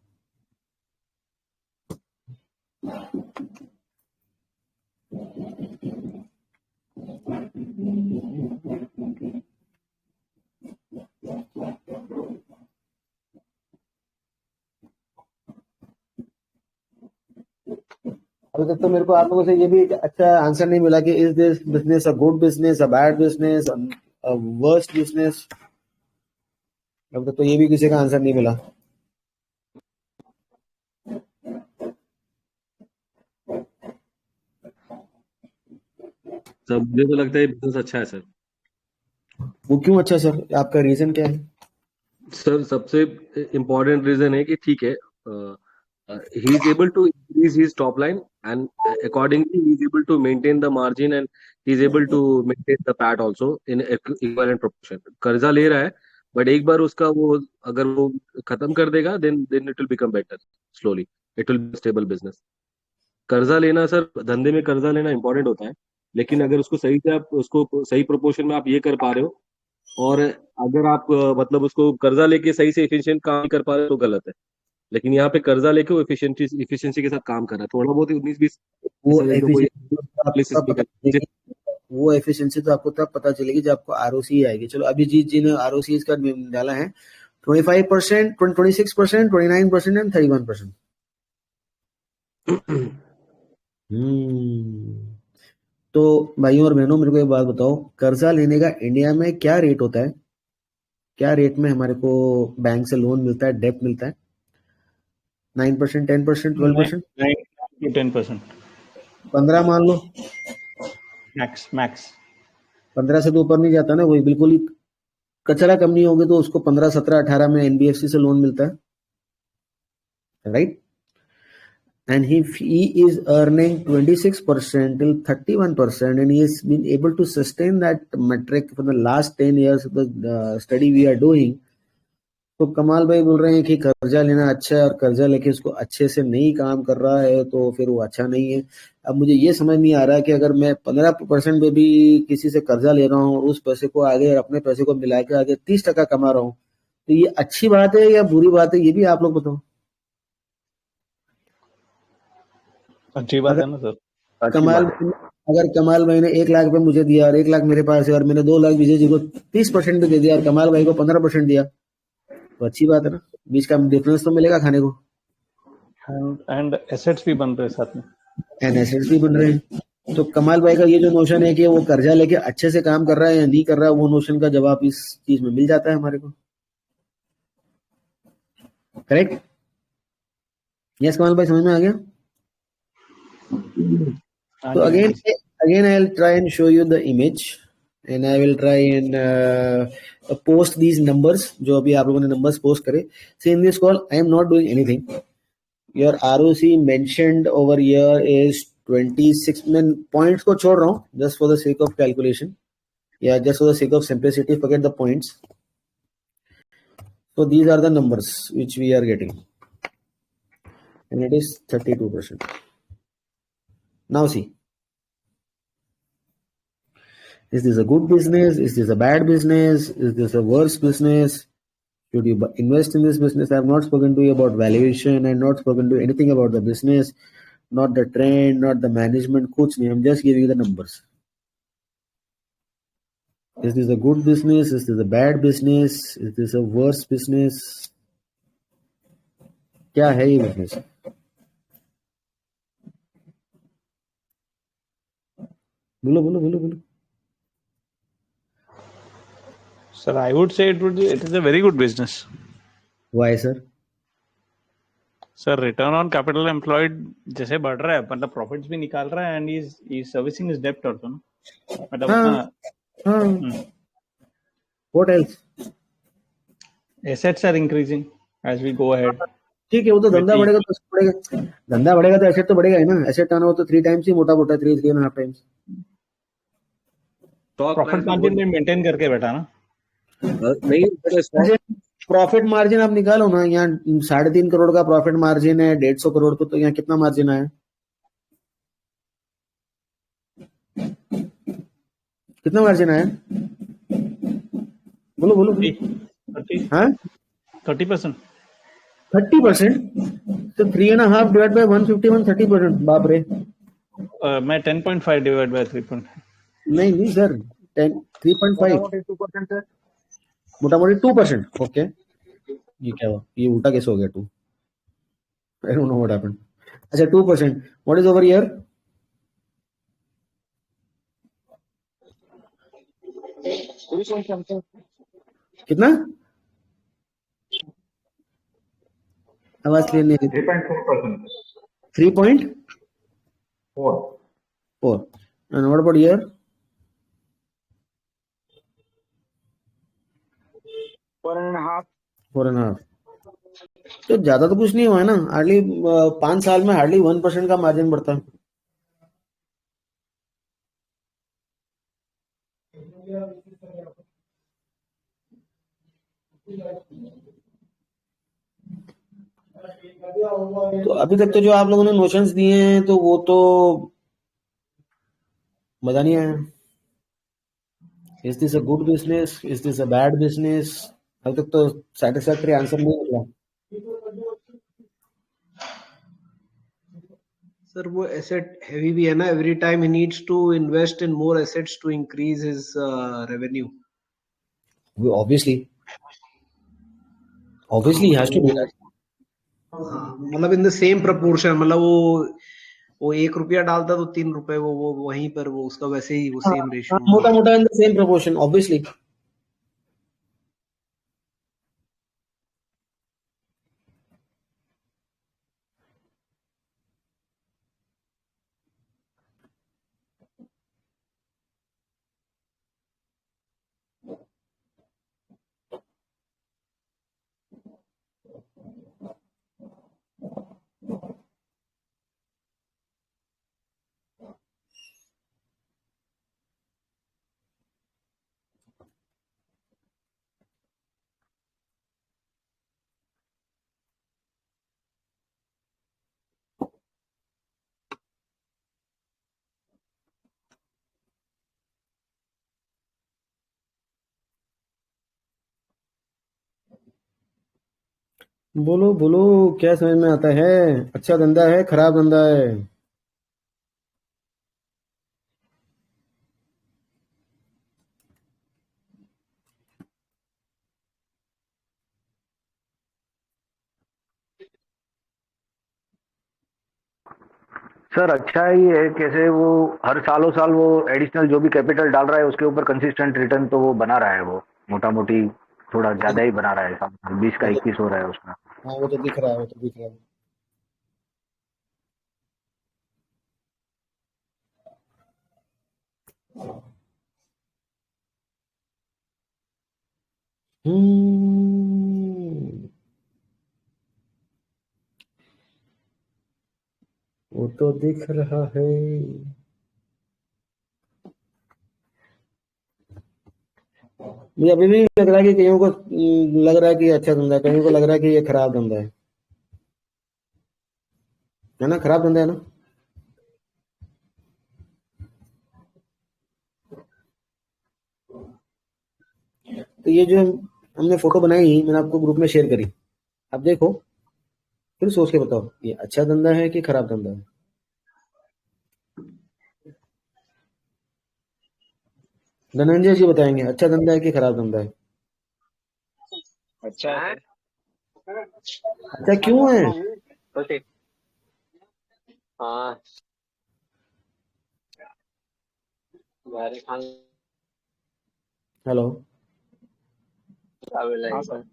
अभी तक तो मेरे को आप लोगों से ये भी अच्छा आंसर नहीं मिला कि is this business a good business, a bad business, a worst business. अभी तक तो ये भी किसी का आंसर नहीं मिला. सर मुझे तो लगता है बिजनेस अच्छा है सर. वो क्यों अच्छा सर? आपका रीजन क्या है? सर सबसे इम्पोर्टेंट रीजन है कि ठीक है, he is able to increase his top line and accordingly he is able to maintain the margin and he is able to maintain the PAT also in equivalent proportion. कर्जा ले रहा है but एक बार उसका वो अगर वो खत्म कर देगा then it will become better slowly. It will be a stable business. कर्जा लेना सर, धंधे में कर्जा लेना इंपॉर्टेंट होता है, लेकिन अगर उसको सही से आप उसको सही प्रोपोर्शन में आप ये कर पा रहे हो और अगर आप मतलब उसको कर्जा लेके सही से एफिशिएंट काम नहीं कर पा रहे हो तो गलत है. लेकिन यहाँ पे कर्जा लेके वो एफिशिएंसी के साथ काम कर रहा है. थोड़ा बहुत 19-20 वो एफिशिएंसी तो आपको तब पता चलेगी जब आपको ROC आएगी. चलो अभिजीत जी ने ROC इसका डाला है 25%, 26%, 29% एंड 31%. तो भाइयों और बहनों मेरे को एक बात बताओ, कर्जा लेने का इंडिया में क्या रेट होता है? क्या रेट में हमारे को बैंक से लोन मिलता है, डेप मिलता है? 9%, 10%, 12%? 9 to 10%. 15 मान लो. मैक्स 15 से तो ऊपर नहीं जाता ना. वही बिल्कुल ही कचरा कंपनी होगी तो उसको 15, 17, 18 में NBFC से लोन मिलता है, right? And if he is earning 26% till 31% and he has been able to sustain that metric for the last 10 years of the study we are doing, तो कमाल भाई बोल रहे हैं कि कर्जा लेना अच्छा है और कर्जा लेके उसको अच्छे से नहीं काम कर रहा है तो फिर वो अच्छा नहीं है. अब मुझे ये समझ नहीं आ रहा कि अगर मैं 15% में भी किसी से कर्जा ले रहा हूँ और उस पैसे को आगे अपने पैसे को मिला के आगे 30% कमा रहा हूँ, तो ये अच्छी बात है या बुरी बात है? ये भी आप लोग बताओ. अच्छी बात है ना सर. अगर कमाल भाई ने 1 लाख रुपए मुझे दिया और 1 लाख मेरे पास है और मैंने 2 लाख विजय जी को 30% भी दे दिया और कमाल भाई को 15% दिया, तो अच्छी बात है ना. बीच का डिफरेंस तो मिलेगा खाने को. एंड एसेट्स भी बन रहे हैं साथ में. एंड एसेट्स भी बन रहे हैं. तो कमाल भाई का ये जो नोशन है कि वो कर्जा लेके अच्छे से काम कर रहा है या नहीं कर रहा है, वो नोशन का जवाब इस चीज में मिल जाता है हमारे को. करेक्ट? यस कमाल भाई, समझ में आ गया? हाँ So जी, हाँ जी। again I'll try and show you the image and I will try and post these numbers जो अभी आप लोगों ने numbers post करे. So in this call I am not doing anything. Your ROC mentioned over here is 26. मैं points को छोड़ रहा हूँ just for the sake of calculation. Yeah, just for the sake of simplicity, forget the points. So these are the numbers which we are getting, and it is 32%. Now see. Is this a good business? Is this a bad business? Is this a worse business? Should you invest in this business? I have not spoken to you about valuation. I have not spoken to you anything about the business, not the trend, not the management. Kuch nahi. I'm just giving you the numbers. Is this a good business? Is this a bad business? Is this a worse business? क्या है ये business? बोलो बोलो बोलो बोलो. Sir, I would say it is a very good business. Why, sir? Sir, return on capital employed जैसे बढ़ रहा है, मतलब profits भी निकाल रहा है, and he's servicing his debt also, no? मतलब हाँ. What else? Assets are increasing as we go ahead. ठीक है, वो तो धंधा बढ़ेगा तो बढ़ेगा. धंधा बढ़ेगा तो एसेट तो बढ़ेगा ही ना. एसेट टर्नओवर तो 3 times ही मोटा मोटा 3.5 times. प्रॉफिट मार्जिन में मेंटेन करके बैठा ना. नहीं, प्रॉफिट मार्जिन आप निकालो ना. यहाँ 3.5 करोड़ का प्रॉफिट मार्जिन है 150 करोड़ को, तो यहाँ कितना मार्जिन आया? कितना मार्जिन आया? बोलो बोलो. 30%. हाँ, 30%. 30%. तो 3.5 डिवाइड बाय 151, 30%. बाप रे. मैं 10.5 डिवाइड बाय 3.5. नहीं सर, 3.5 मोटा मोटी 2%. ओके, ये क्या हुआ? ये उल्टा कैसे हो गया? 2, आई डोंट नो व्हाट हैपेंड. अच्छा, 2%. What is over here? कितना? आवाज क्लियर नहीं. 3.4%. 3.4. And what about here? 4.5. तो ज्यादा तो कुछ नहीं हुआ है ना. हार्डली 5 साल में हार्डली 1% का मार्जिन बढ़ता है. तो अभी तक तो जो आप लोगों ने नोशंस दिए हैं तो वो तो मजा नहीं आया. Is this a good business? Is this a bad business? अभी तक तो सेटिस्फैक्टरी आंसर नहीं मिला. सर वो एसेट हेवी भी है ना. Every time he needs to invest in more assets to increase his revenue. obviously he has to do that. मतलब इन द सेम प्रपोर्शन. मतलब वो 1 रुपया डालता तो 3 रुपए वो वहीं पर वो उसका वैसे ही वो सेम रेशियो. मोटा मोटा in the same proportion, obviously. बोलो बोलो, क्या समझ में आता है? अच्छा धंधा है, खराब धंधा है? सर अच्छा ही है. कैसे वो हर सालों साल वो एडिशनल जो भी कैपिटल डाल रहा है उसके ऊपर कंसिस्टेंट रिटर्न तो वो बना रहा है. वो मोटा मोटी थोड़ा ज्यादा ही बना रहा है. 20 का 21 हो रहा है उसका. हाँ वो तो दिख रहा है, वो तो दिख रहा है। वो तो दिख रहा है। मुझे अभी भी लग रहा है कि कईयों को लग रहा है कि ये अच्छा धंधा है, कईयों को लग रहा है कि ये खराब धंधा है ना? खराब धंधा है ना? तो ये जो हमने फोटो बनाई, मैंने आपको ग्रुप में शेयर करी, आप देखो फिर सोच के बताओ ये अच्छा धंधा है कि खराब धंधा है। धनंजय जी बताएंगे अच्छा धंधा है कि खराब धंधा है। अच्छा है। अच्छा क्यों है? हाँ हेलो, हाँ सर।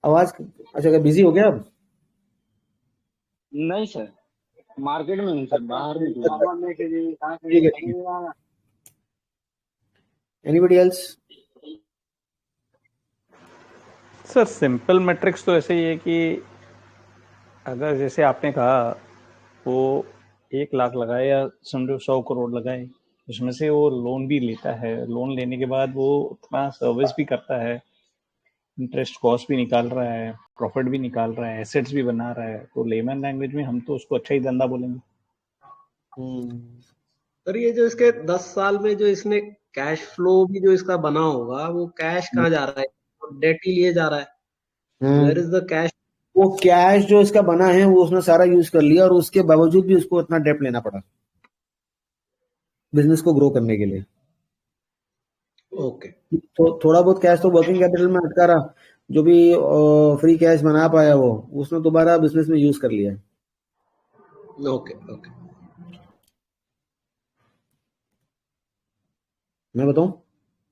आवाज अच्छा क्या बिजी हो गया अब? नहीं सर, मार्केट में नहीं सर, बाहर में। ठीक है, ठीक है। Anybody else? Sir simple matrix तो ऐसे ही है कि अगर जैसे आपने कहा वो 1 लाख लगाए या समझो 100 करोड़ लगाए, उसमें से वो लोन भी लेता है, लोन लेने के बाद वो उतना सर्विस भी करता है, इंटरेस्ट कॉस्ट भी निकाल रहा है, प्रॉफिट भी निकाल रहा है, एसेट्स भी बना रहा है, तो लेमन लैंग्वेज में हम तो उसको अच्छा ही धंधा बोलेंगे। सर ये जो इसके 10 साल में जो इसने कैश फ्लो भी जो इसका बना होगा, वो कैश कहाँ जा रहा है? डेट ही लिए जा रहा है। Where is the cash? वो कैश जो इसका बना है वो उसने सारा यूज कर लिया और उसके बावजूद भी उसको इतना डेट लेना पड़ा बिजनेस को ग्रो करने के लिए। ओके। तो थोड़ा बहुत कैश तो वर्किंग कैपिटल में अटका रहा, जो भी फ्री कैश बना पाया वो उसने दोबारा बिजनेस में यूज कर लिया। Okay okay. मैं बताऊं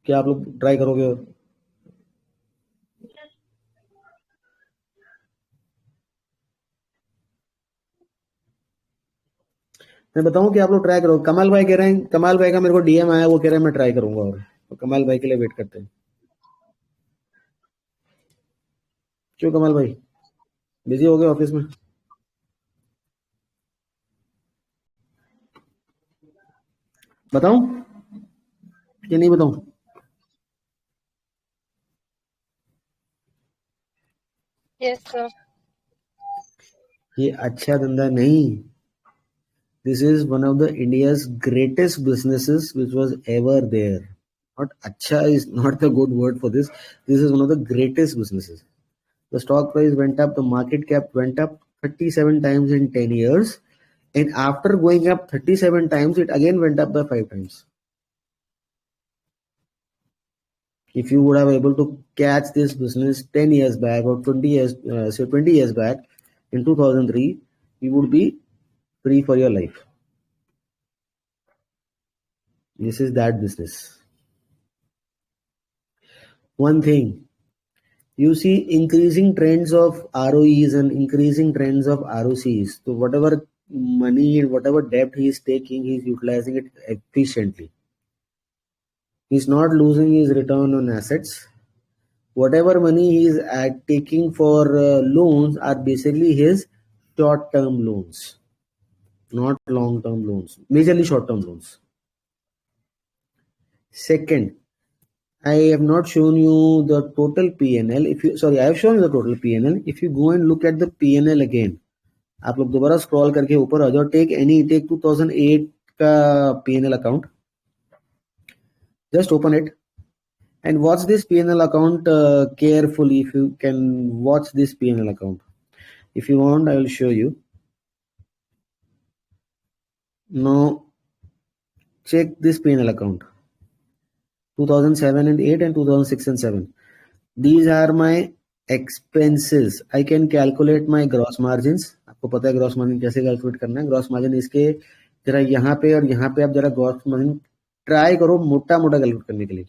क्या आप लोग ट्राई करोगे? मैं बताऊं कि आप लोग ट्राई करो। कमाल भाई कह रहे हैं, कमाल भाई का मेरे को डीएम आया, वो कह रहे हैं मैं ट्राई करूंगा, और तो कमाल भाई के लिए वेट करते हैं। क्यों कमाल भाई बिजी हो गए ऑफिस में? बताऊं कि नहीं बताऊं? Yes sir. ये अच्छा धंधा नहीं। This is one of the India's greatest businesses which was ever there. Not acha is not the good word for this. This is one of the greatest businesses. The stock price went up, the market cap went up 37 times in 10 years. And after going up 37 times, it again went up by 5 times. If you would have able to catch this business 10 years back or 20 years, say 20 years back in 2003, you would be free for your life. This is that business. One thing, you see increasing trends of ROEs and increasing trends of ROCs. So whatever money and whatever debt he is taking, he is utilizing it efficiently. He is not losing his return on assets. Whatever money he is taking for loans are basically his short-term loans, not long-term loans, majorly short-term loans. Second, I have not shown you the total PNL. I have shown you the total PNL. If you go and look at the PNL again, आप लोग दोबारा scroll करके ऊपर आ जाओ, take 2008 का PNL account. Just open it and watch this PNL account carefully. If you can watch this PNL account, if you want, I will show you. Now check this PNL account. 2007 and 8 and 2006 and 7. These are my expenses. I can calculate my gross margins. आपको पता है gross margin कैसे calculate करना है? gross margin इसके जरा यहाँ पे और यहाँ पे आप जरा gross margin ट्राई करो मोटा मोटा कैलकुलेट करने के लिए.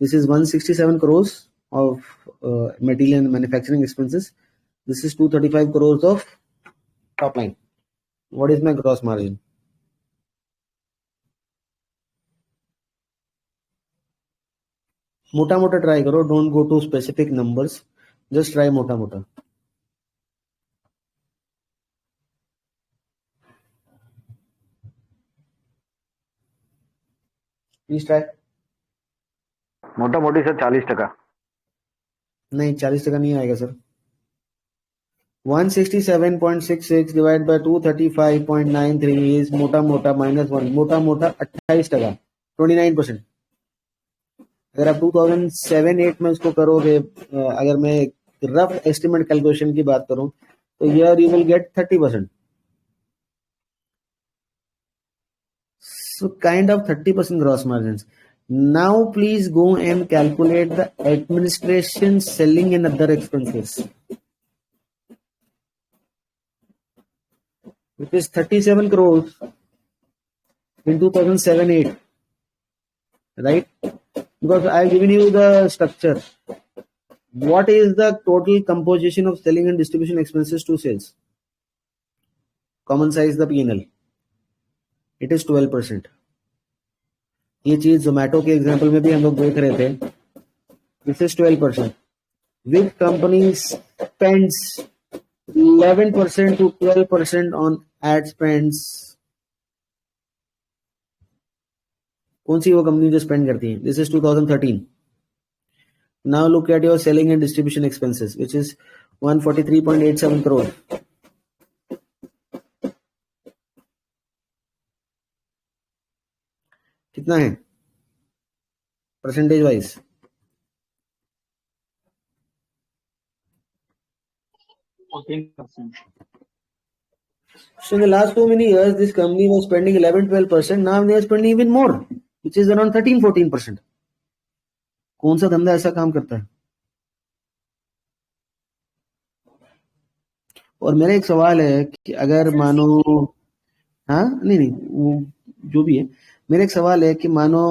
This is 167 crores of material and manufacturing expenses. This is 235 crores of top line. What is my gross margin? मोटा मोटा ट्राई करो, don't go to specific numbers, just try मोटा मोटा. Please try. मोटा मोटी सर 40%. नहीं 40% नहीं आएगा सर. 167.66 डिवाइड बाय 235.93 इज मोटा मोटा -1, मोटा मोटा 28%, 29%. अगर आप 2007-8 में इसको करोगे, अगर मैं रफ एस्टिमेट कैलकुलेशन की बात करूं तो here you will get 30%. So kind of 30% gross margins. Now please go and calculate the administration, selling and other expenses, which is 37 crores in 2007-8, right? Because I have given you the structure. What is the total composition of selling and distribution expenses to sales? Common size the P&L. It is 12%. ये चीज जोमेटो के example में भी हम लोग देख रहे थे. This is 12%. Which company spends 11% to 12% on ad spends? कौन सी वो कंपनी जो स्पेंड करती है? This is 2013. Now look at your selling and distribution expenses, which is 143.87 crore. कितना है percentage wise? So in the last so many years, this company was spending 11-12%. Now they are spending even more, which is around 13-14%. कौन सा धंधा ऐसा काम करता है? और मेरा एक सवाल है कि अगर मानो, हाँ नहीं वो जो भी है, मेरा एक सवाल है कि मानो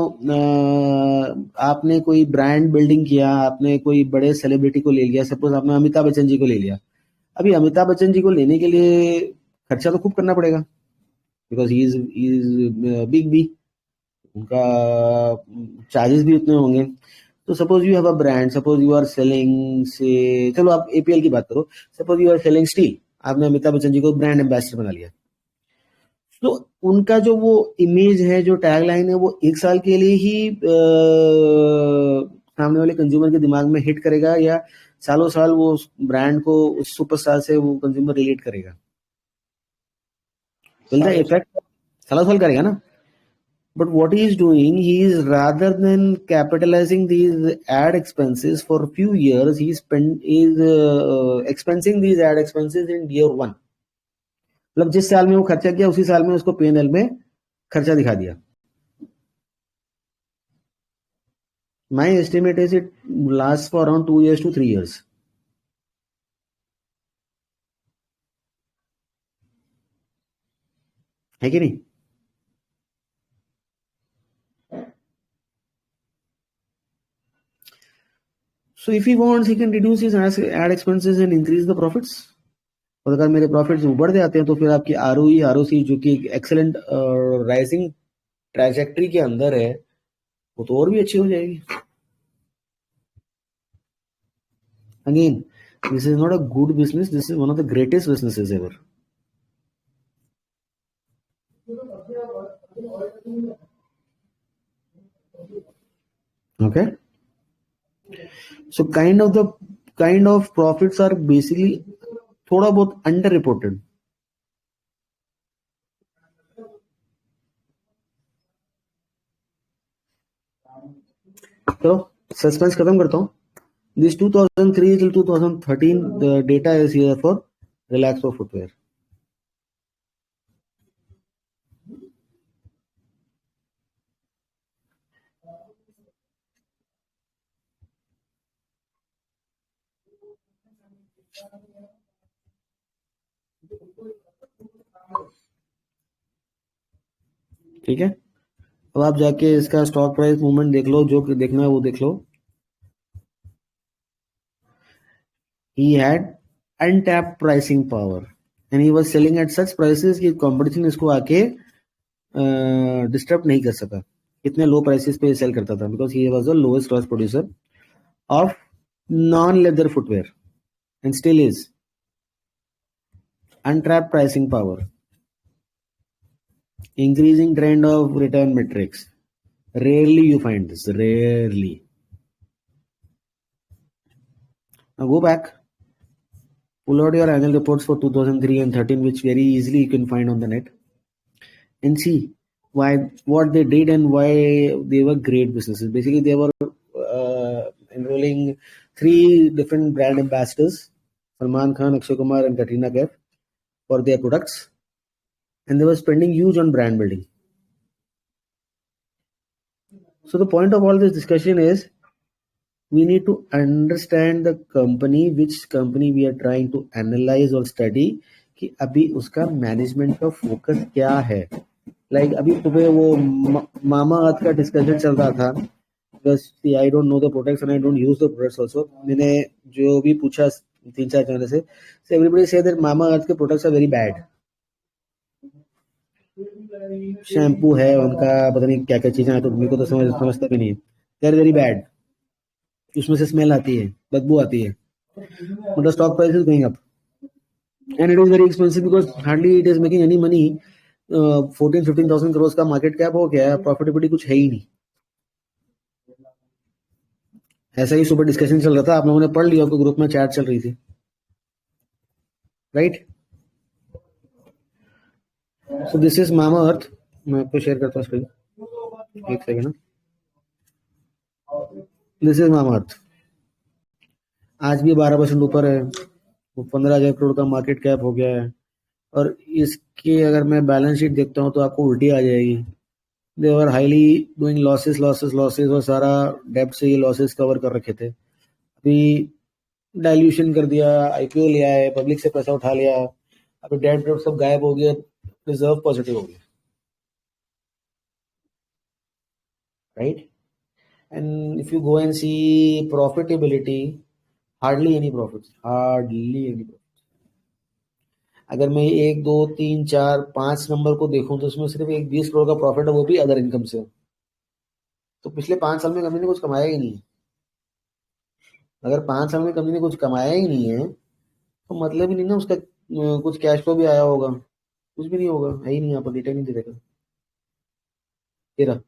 आपने कोई ब्रांड बिल्डिंग किया, आपने कोई बड़े सेलिब्रिटी को ले लिया, सपोज आपने अमिताभ बच्चन जी को ले लिया. अभी अमिताभ बच्चन जी को लेने के लिए खर्चा तो खूब करना पड़ेगा, because he is big B, उनका चार्जेस भी उतने होंगे. तो suppose you have a brand, suppose you are selling say, चलो आप एपीएल की बात करो, suppose you are selling steel, आपने अमिताभ बच्चन जी को ब्रांड एम्बेसडर बना लिया. तो उनका जो वो इमेज है, जो टैगलाइन है, वो एक साल के लिए ही सामने वाले कंज्यूमर के दिमाग में हिट करेगा, या सालों साल वो उस ब्रांड को, उस सुपरस्टार से वो कंज्यूमर रिलेट करेगा? विल द इफेक्ट सालों साल करेगा ना. But what he is doing, he is rather than capitalizing these ad expenses for a few years, he is expensing these ad expenses in year 1. मतलब जिस साल में वो खर्चा किया उसी साल में उसको P&L में खर्चा दिखा दिया. My estimate is it lasts for around 2 years to 3 years. है कि नहीं? So if he wants, he can reduce his ad expenses and increase the profits. और अगर मेरे प्रॉफिट्स बढ़ जाते हैं तो फिर आपकी ROE, ROC जो कि एक्सेलेंट राइजिंग ट्रैजेक्टरी के अंदर है, वो तो और भी अच्छी हो जाएगी. Again, this is not a good business. This is one of the greatest businesses ever. Okay. So kind of profits are basically थोड़ा बहुत अंडर रिपोर्टेड. तो सस्पेंस खत्म करता हूँ. This 2003 till 2013, the data is here for Relaxo Footwear. ठीक है. अब आप जाके इसका स्टॉक प्राइस मूवमेंट देख लो, जो देखना है वो देख लो. He had untapped pricing power, and he was selling at such prices कि कंपटीशन इसको आके डिस्टर्ब नहीं कर सका। इतने लो प्राइसेस पे सेल करता था, because he was the lowest cost producer of non leather footwear and still is. Untrapped pricing power, increasing trend of return metrics. Rarely you find this, rarely. Now go back, pull out your annual reports for 2003 and 13, which very easily you can find on the net, and see what they did and why they were great businesses. Basically, they were enrolling 3 different brand ambassadors: Salman Khan, Akshay Kumar, and Katrina Kaif, for their products, and they were spending huge on brand building. So the point of all this discussion is we need to understand the company, which company we are trying to analyze or study, कि अभी उसका management का focus क्या है। Like अभी सुबह वो मामा अर्थ का डिस्कशन चल रहा था, because I don't know the products and I don't use the products also. मैंने जो भी पूछा 3-4 चैनल से, everybody say that Mamaearth के products are very bad. Shampoo है उनका, पता नहीं क्या क्या चीजें हैं, तो मेरे को तो समझता भी नहीं है। दे आर वेरी बैड, उसमें से स्मेल आती है, बदबू आती है, मतलब stock price is going up and it is very expensive because hardly it is making any money. 14-15,000 crore का मार्केट कैप हो गया, प्रॉफिटेबिलिटी कुछ है ही नहीं। ऐसा ही सुबह डिस्कशन चल रहा था, आप लोगों ने पढ़ लिया, आपको ग्रुप में चैट चल रही थी, राइट? सो दिस इज मामा अर्थ। मैं आपको शेयर करता हूँ स्क्रीन, एक सेकंड ना। दिस इज मामा अर्थ, आज भी 12% ऊपर है, वो 15,000 करोड़ का मार्केट कैप हो गया है। और इसके अगर मैं बैलेंस शीट देखता हूँ तो आपको उल्टी आ जाएगी। They were highly doing losses losses losses, और सारा डेब्ट से ये लॉसेस कवर कर रखे थे। अभी डाइल्यूशन कर दिया, आईपीओ लिया है, पब्लिक से पैसा उठा लिया, अभी डेट सब गायब हो गया, रिजर्व पॉजिटिव हो गया, right? And if you go and see profitability, hardly any profit, hardly any profit. अगर मैं 1, 2, 3, 4, 5 नंबर को देखूं तो उसमें सिर्फ एक 20 करोड़ का प्रॉफिट है, वो भी अदर इनकम से। तो पिछले 5 साल में कंपनी ने कुछ कमाया ही नहीं है। अगर 5 साल में कंपनी ने कुछ कमाया ही नहीं है तो मतलब ही नहीं ना उसका कुछ कैश फ्लो भी आया होगा, कुछ भी नहीं होगा, है ही नहीं। यहाँ पर डिटेल नहीं दिखेगा। तेरा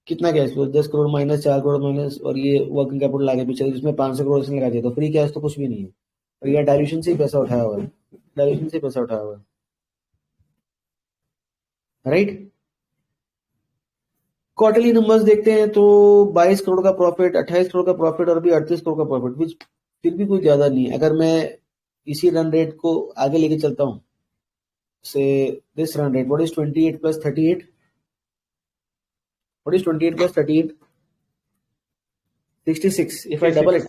कितना cash flow, 10 crore minus, 4 crore minus, और ये वर्किंग कैपिटल आगे पीछे, जिसमें 500 करोड़ से लगा दिया, तो फ्री कैश तो कुछ भी नहीं है। और यह डायल्यूशन से ही पैसा उठाया हुआ है, डायल्यूशन से पैसा उठाया हुआ है, राइट? क्वार्टरली नंबर्स देखते हैं तो 22 करोड़ का प्रॉफिट, 28 करोड़ का प्रॉफिट, और अभी 38 करोड़ का प्रॉफिट, विच फिर भी कोई ज्यादा नहीं। अगर मैं इसी रन रेट को आगे लेके चलता हूं, से this run rate, what is 28 plus 38, what is 28 plus 38? 66। If I double it,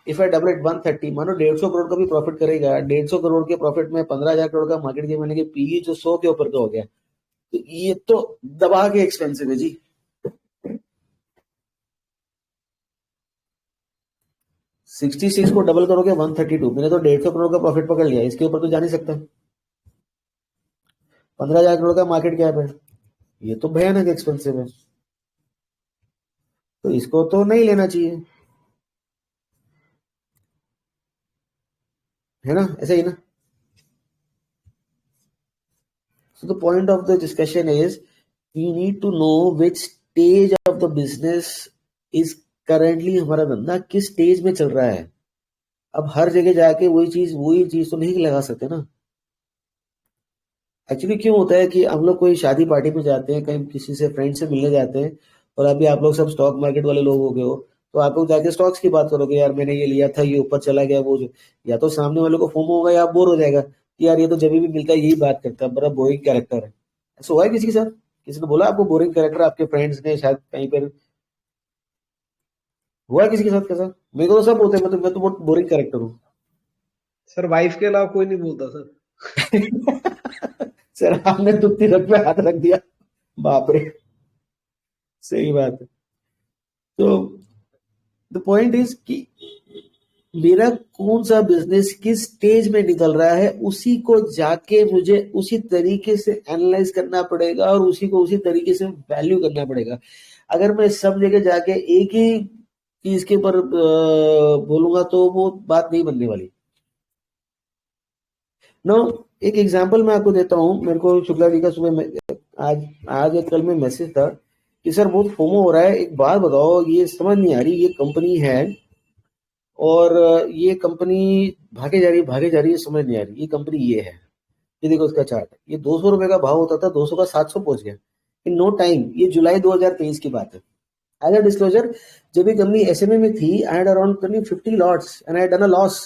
130, मानो 150 करोड़ का भी प्रॉफिट करेगा, 150 करोड़ के प्रॉफिट में 15,000 करोड़ का मार्केट के मैंने के पीई जो 100 के ऊपर का हो गया, तो ये तो दबा के एक्सपेंसिव है जी। $66 को डबल करोगे 132, मैंने तो 150 करोड़ का प्रॉफिट पकड़ लिया, इसके ऊपर तो जा नहीं सकता। 15,000 करोड़ का मार्केट कैप है, ये तो भयानक एक्सपेंसिव है, तो इसको तो नहीं लेना चाहिए, है ना? ऐसा ही ना? So the point of the discussion is we need to know which stage of the business is currently, हमारा धंधा किस स्टेज में चल रहा है। अब हर जगह जाके वही चीज तो नहीं लगा सकते ना। एक्चुअली क्यों होता है कि हम लोग कोई शादी पार्टी में जाते हैं, कहीं किसी से फ्रेंड से मिलने जाते हैं, और अभी आप लोग सब स्टॉक मार्केट वाले लोग हो गए हो, तो आप लोग जाके स्टॉक्स की बात करोगे, यार मैंने ये लिया था, ये ऊपर चला गया, वो जो, या तो सामने वाले को फोमो होगा या बोर हो जाएगा कि यार ये तो जब भी मिलता है यही बात करता है, बड़ा बोरिंग कैरेक्टर है। ऐसा हुआ है किसी के साथ? किसी ने बोला आपको बोरिंग कैरेक्टर, आपके फ्रेंड्स ने शायद कहीं पर हुआ है किसी के साथ? कैसा? मेरे को तो सब बोलते हैं मैं तो बहुत बोरिंग कैरेक्टर हूँ सर। वाइफ के अलावा कोई नहीं बोलता सर। सर आपने दुखती रख पे हाथ रख दिया, बाप रे, सही बात है। तो द पॉइंट इज कि मेरा कौन सा बिजनेस किस स्टेज में निकल रहा है उसी को जाके मुझे उसी तरीके से एनालाइज करना पड़ेगा और उसी को उसी तरीके से वैल्यू करना पड़ेगा। अगर मैं सब जगह जाके एक ही चीज के ऊपर बोलूंगा तो वो बात नहीं बनने वाली। नो एक एग्जांपल मैं आपको देता हूँ। मेरे को शुक्ला जी का सुबह आज एक कल में मैसेज था कि सर बहुत फोमो हो रहा है, एक बात बताओ, ये समझ नहीं आ रही, ये कंपनी है और ये कंपनी भागे जा रही है, समझ नहीं आ रही, ये कंपनी ये है, ये देखो उसका चार्ट, ये 200 रुपए का भाव होता था, 200 का 700 पहुंच गया इन नो टाइम। ये जुलाई 2023 की बात है। एज अ डिस्क्लोजर, जब ये कंपनी एसएमए में थी, I had around 50 lots and I had done a loss.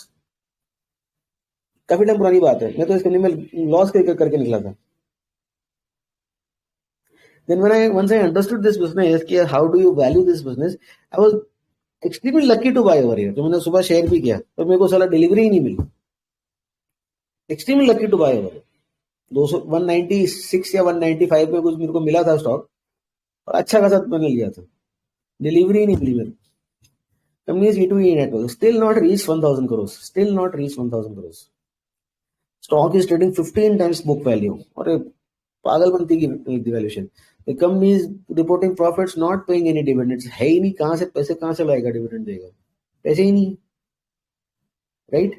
काफी टाइम पुरानी बात है, मैं तो इस कंपनी में लॉस करके निकला था। Then once I understood this business, कि how do you value this business, I was extremely lucky to buy over here। जो मैंने सुबह शेयर भी किया तो मेरे को साला डिलीवरी ही नहीं मिली। Extremely lucky to buy over. 196 या 195 में कुछ मेरे को मिला था स्टॉक और अच्छा खासा मैंने लिया था, डिलीवरी ही नहीं मिली मेरे। Company is E2E network still not reach 1000 crore, stock is trading 15 times book value और पागलपंती की valuation. The company is reporting profits, not paying any dividends। है ही नहीं, कहां से पैसे कहां से लाएगा, डिविडेंड देगा, पैसे ही नहीं, राइट?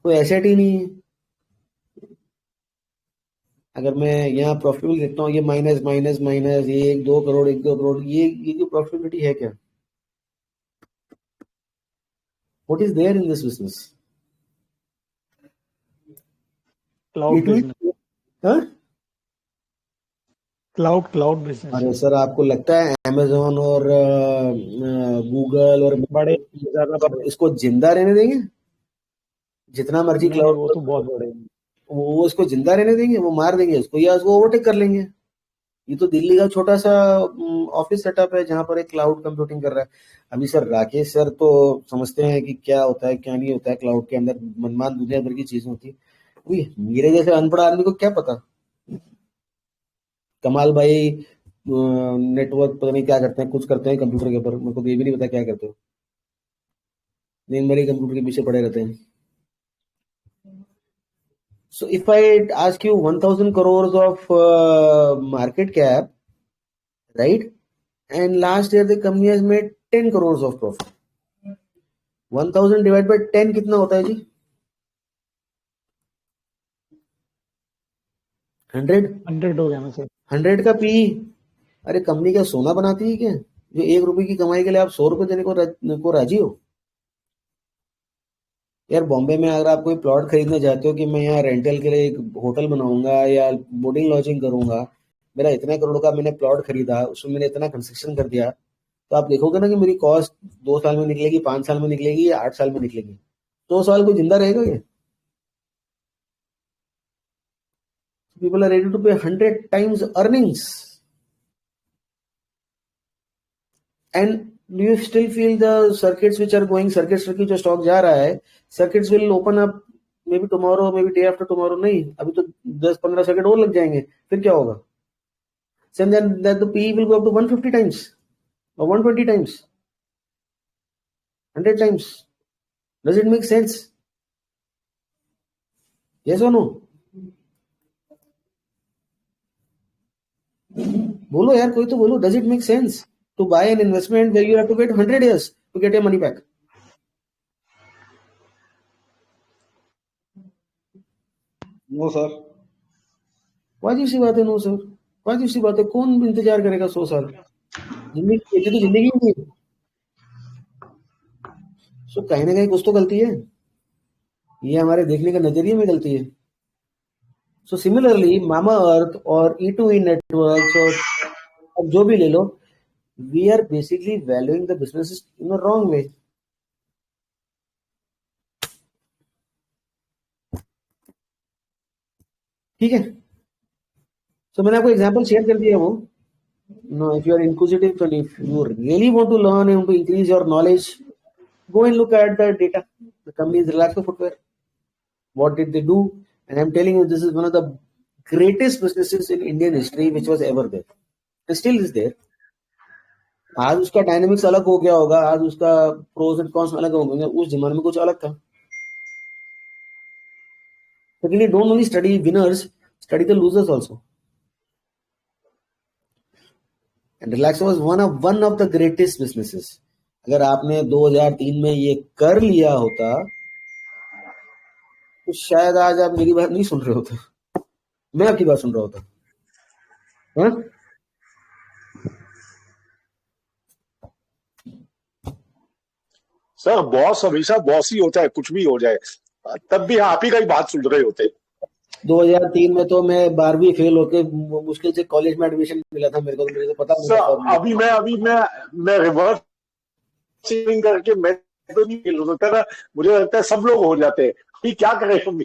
कोई एसेट ही नहीं है। अगर मैं यहाँ प्रॉफिटेबल देखता हूँ, ये माइनस माइनस माइनस, ये 1-2 करोड़ 1-2 करोड़, ये जो प्रॉफिटेबिलिटी है क्या? What is there in this business? Cloud business. अरे सर, आपको लगता है अमेजोन और गूगल और बड़े इसको जिंदा रहने देंगे? जितना मर्जी क्लाउड, वो तो बहुत बड़े, वो इसको जिंदा रहने देंगे? वो मार देंगे इसको या इसको ओवरटेक कर लेंगे। ये तो दिल्ली का छोटा सा ऑफिस सेटअप है जहां पर एक क्लाउड कंप्यूटिंग कर रहा है। अभी सर राकेश सर तो समझते हैं कि क्या होता है क्या नहीं होता है क्लाउड के अंदर, मनमान दुनिया भर की चीजें होती है। मेरे जैसे अनपढ़ आदमी को क्या पता। कमाल भाई नेटवर्क पता नहीं क्या करते हैं, कुछ करते हैं कंप्यूटर के ऊपर, मेरे को ये भी नहीं पता क्या करते हो, दिन भर ही कंप्यूटर के पीछे पड़े रहते हैं। So if I ask you 1000 crores of market cap, right? And last year the company has made 10 crores of profit. 1000 divided by 10 कितना होता है जी? 100 हो गया ना सर। 100 का पी। अरे कंपनी क्या सोना बनाती है क्या, जो 1 रुपए की कमाई के लिए आप 100 रुपए देने को राजी हो? यार बॉम्बे में अगर आप कोई प्लॉट खरीदने जाते हो कि मैं यहाँ रेंटल के लिए एक होटल बनाऊंगा या बोर्डिंग लॉजिंग करूंगा, मेरा इतने करोड़ का मैंने प्लॉट खरीदा, उसमें मैंने इतना कंस्ट्रक्शन कर दिया, तो आप देखोगे ना कि मेरी कॉस्ट 2 साल में निकलेगी, 5 साल में निकलेगी या 8 साल में निकलेगी। 2 साल को जिंदा रहेगा ये? पीपल आर रेडी टू पे 100 times earnings. And do you still feel the circuits which are going, circuits की जो स्टॉक जा रहा है, circuits will open up maybe tomorrow, maybe day after tomorrow? नहीं, अभी तो 10-15 सर्किट और लग जाएंगे, फिर क्या होगा? Then that the PE will go up to 150 times or 120 times, 100 times. Does it make sense? Yes or no? बोलो यार, कोई तो बोलो। Does it make sense to buy an investment where you have to wait 100 years to get your money back? No sir. वाजिब सी बात है, no sir, वाजिब सी बात है। कौन इंतजार करेगा 100 साल? जिंदगी तो जिंदगी नहीं है। सो कहीं ना कहीं कुछ तो गलती है, ये हमारे देखने का नजरिए में गलती है। सो सिमिलरली मामा अर्थ और E2E नेटवर्क्स और जो भी ले लो, we are basically valuing the businesses in a wrong way. ठीक है, so मैंने आपको एग्जांपल शेयर कर दिया वो। No, if you are inquisitive and if you really want to learn and to increase your knowledge, go and look at the data. The company is Relaxo Footwear. What did they do? And I'm telling you, this is one of the greatest businesses in Indian history which was ever there and still is there. आज उसका dynamics अलग हो गया होगा, आज उसका pros and cons अलग हो गए, उस जमाने में कुछ अलग था। Secondly, don't only study winners, study the losers also. And Relaxo was one of the greatest businesses. अगर आपने 2003 में ये कर लिया होता तो शायद आज आप मेरी बात नहीं सुन रहे होते, मैं आपकी बात सुन रहा होता। हाँ? सर बॉस हमेशा बॉस ही होता है, कुछ भी हो जाए, तब भी आप ही का ही बात सुन रहे होते। 2003 में तो मैं 12वीं फेल होके मुश्किल से कॉलेज में एडमिशन मिला था मेरे को, तो मेरे को पता नहीं था। अभी मैं रिवर्स करके मैं तो नहीं फेल हो सकता ना, मुझे लगता है सब लोग हो जाते हैं। अभी क्या करें हम?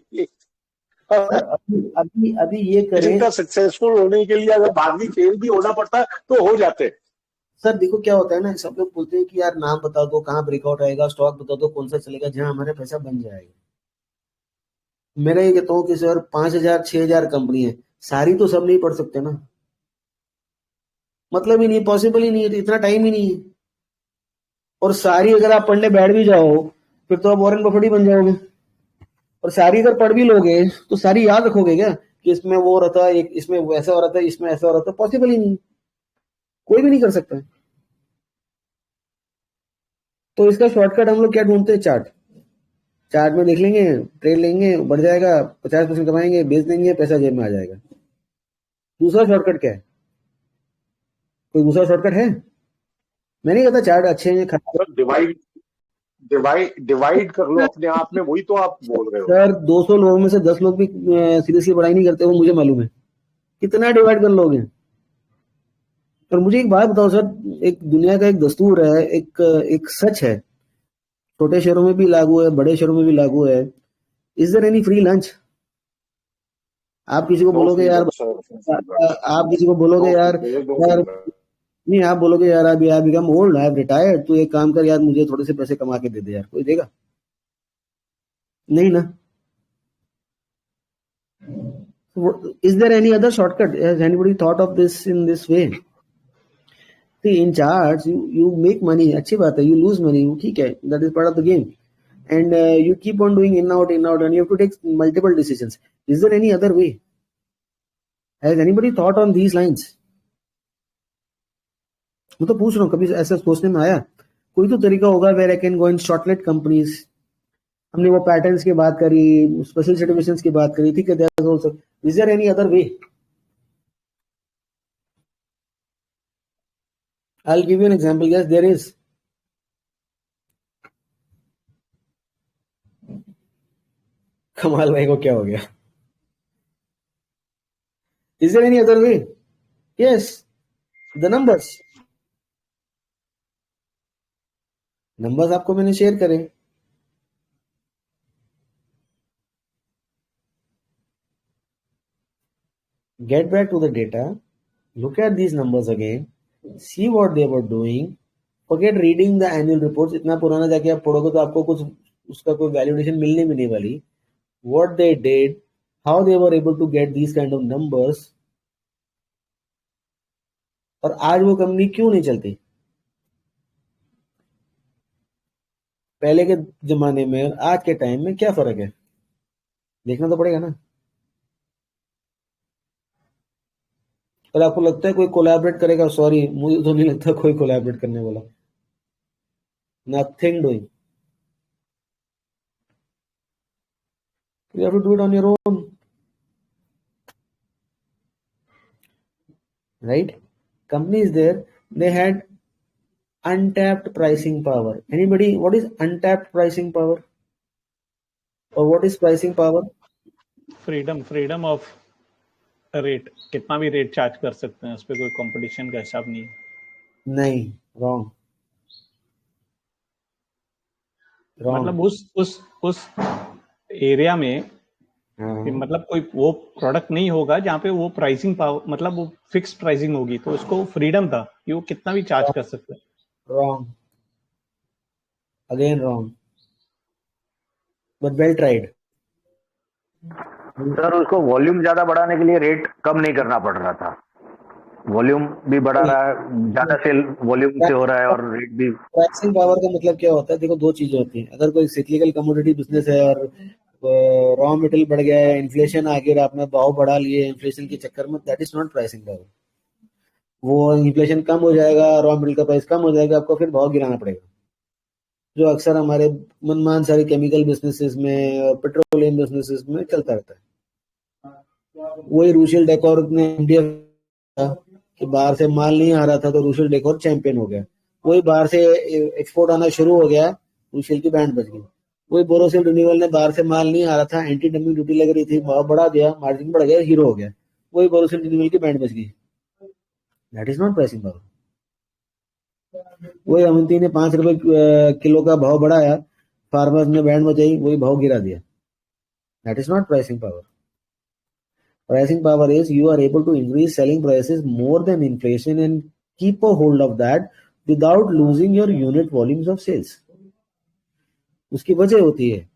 अभी ये करें, सक्सेसफुल होने के लिए अगर 12वीं फेल भी होना पड़ता है तो हो जाते हैं। सर देखो क्या होता है ना, सब लोग बोलते हैं कि यार नाम बता दो, कहाँ ब्रेकआउट आएगा, स्टॉक बता दो, कौन सा चलेगा जहां हमारा पैसा बन जाएगा। मेरा ये कहता हूँ कि सर 5,000 6,000 कंपनी है, सारी तो सब नहीं पढ़ सकते ना, मतलब ही नहीं, पॉसिबल ही नहीं है, इतना टाइम ही नहीं है। और सारी अगर आप पढ़ने बैठ भी जाओ फिर तो आप वॉरेन बफेट ही बन जाओगे। और सारी अगर पढ़ भी लोगे तो सारी याद रखोगे क्या कि इसमें वो हो रहा था, एक इसमें वैसा हो रहा था, इसमें ऐसा हो रहा था? पॉसिबल ही नहीं, कोई भी नहीं कर सकता। तो इसका शॉर्टकट हम लोग क्या ढूंढते हैं? चार्ट में देख लेंगे, ट्रेड लेंगे, बढ़ जाएगा, 50% कमाएंगे, बेच देंगे, पैसा जेब में आ जाएगा। दूसरा शॉर्टकट क्या है? कोई दूसरा शॉर्टकट है? मैं नहीं कहता चार्ट अच्छे हैं खराब। डिवाइड कर लो अपने आप में, वही तो आप बोल रहे हो। सर 200 लोगों में से 10 लोग भी सीरियसली पढ़ाई नहीं करते, वो मुझे मालूम है। कितना डिवाइड कर लोगे? और मुझे एक बात बताओ सर, एक दुनिया का एक दस्तूर है, एक सच है, छोटे शहरों में भी लागू है, बड़े शहरों में भी लागू है। Is there any free lunch? आप किसी को बोलोगे यार, आप किसी को बोलोगे यार नहीं, आप बोलोगे यार अभी I become old, I have retired, तो एक काम कर यार मुझे थोड़े से पैसे कमा के दे दे यार, कोई देगा? नहीं ना। Is there any other shortcut? Has anybody thought of this in this way? See, in charts, you make money, अच्छी बात है, you lose money, ठीक है, that is part of the game, and you keep on doing in out, and you have to take multiple decisions. Is there any other way? Has anybody thought on these lines? मैं तो पूछ रहा हूँ, कभी ऐसा सोचने में आया? कोई तो तरीका होगा where I can go and shortlet companies. हमने वो पैटर्न्स की बात करी, स्पेशल सिचुएशंस की बात करी, ठीक है, there is also. Is there any other way? I'll give you an example. Yes, there is. कमाल भाई को क्या हो गया? Is there any other way? Yes, the numbers. Numbers आपको मैंने शेयर करे। Get back to the data, look at these numbers again, see what they were doing, forget reading the annual reports. इतना पुराना जाके आप पढ़ोगे तो आपको कुछ उसका कोई वैल्यूएशन मिलने भी नहीं वाली। What they did, how they were able to get these kind of numbers, और आज वो कंपनी क्यों नहीं चलती? पहले के जमाने में और आज के टाइम में क्या फर्क है? देखना तो पड़ेगा ना। और आपको लगता है कोई कोलैबोरेट करेगा? सॉरी, मुझे तो नहीं लगता कोई कोलैबोरेट करने वाला। Nothing doing, you have to do it on your own, right? Companies there, they had untapped pricing power. Anybody, what is untapped pricing power, or what is pricing power? Freedom of rate, कितना भी rate charge कर सकते हैं, उस पर कोई competition का हिसाब नहीं है। नहीं, रॉन्ग। मतलब उस एरिया में मतलब कोई वो प्रोडक्ट नहीं होगा जहाँ पे वो प्राइसिंग पावर, मतलब वो फिक्स प्राइसिंग होगी, तो उसको फ्रीडम था कि वो कितना भी चार्ज कर सकते हैं। Wrong. Again wrong. But well tried. Sir उसको वॉल्यूम ज्यादा बढ़ाने के लिए रेट कम नहीं करना पड़ रहा था। वॉल्यूम भी बढ़ा रहा है, ज्यादा सेल वॉल्यूम से हो रहा है और रेट भी। प्राइसिंग पावर का मतलब क्या होता है? देखो, दो चीजें होती हैं। अगर कोई सिक्लिकल कमोडिटी बिजनेस है और रॉ मटेरियल बढ़ गया है, इन्फ्लेशन आ गया, आपने भाव बढ़ा लिए इन्फ्लेशन के चक्कर में, that is not pricing power. वो इन्फ्लेशन कम हो जाएगा, रॉ मटेरियल का प्राइस कम हो जाएगा, आपको फिर भाव गिराना पड़ेगा, जो अक्सर हमारे मनमान सारे केमिकल बिजनेसेस में और पेट्रोलियम बिजनेसेस में चलता रहता है। वही रूशियल डेकोर ने इंडिया कि बाहर से माल नहीं आ रहा था तो रूशियल डेकोर चैंपियन हो गया। वही बाहर से एक्सपोर्ट आना शुरू हो गया, रूशियल की बैंड बच गई। वही बोरोसिल रिन्यूअल ने बाहर से माल नहीं आ रहा था, एंटी डंपिंग ड्यूटी लग रही थी, भाव बढ़ा दिया, मार्जिन बढ़ गया, हीरो हो गया। वही बोरोसिल रिन्यूअल की बैंड बच गई। That is not pricing power. वही अवंती ने 5 रुपए किलो का भाव बढ़ाया, फार्मर्स ने बैंड बजाई, वही भाव गिरा दिया। That is not pricing power. Pricing power is you are able to increase selling prices more than inflation and keep a hold of that without losing your unit volumes of sales. उसकी वजह होती है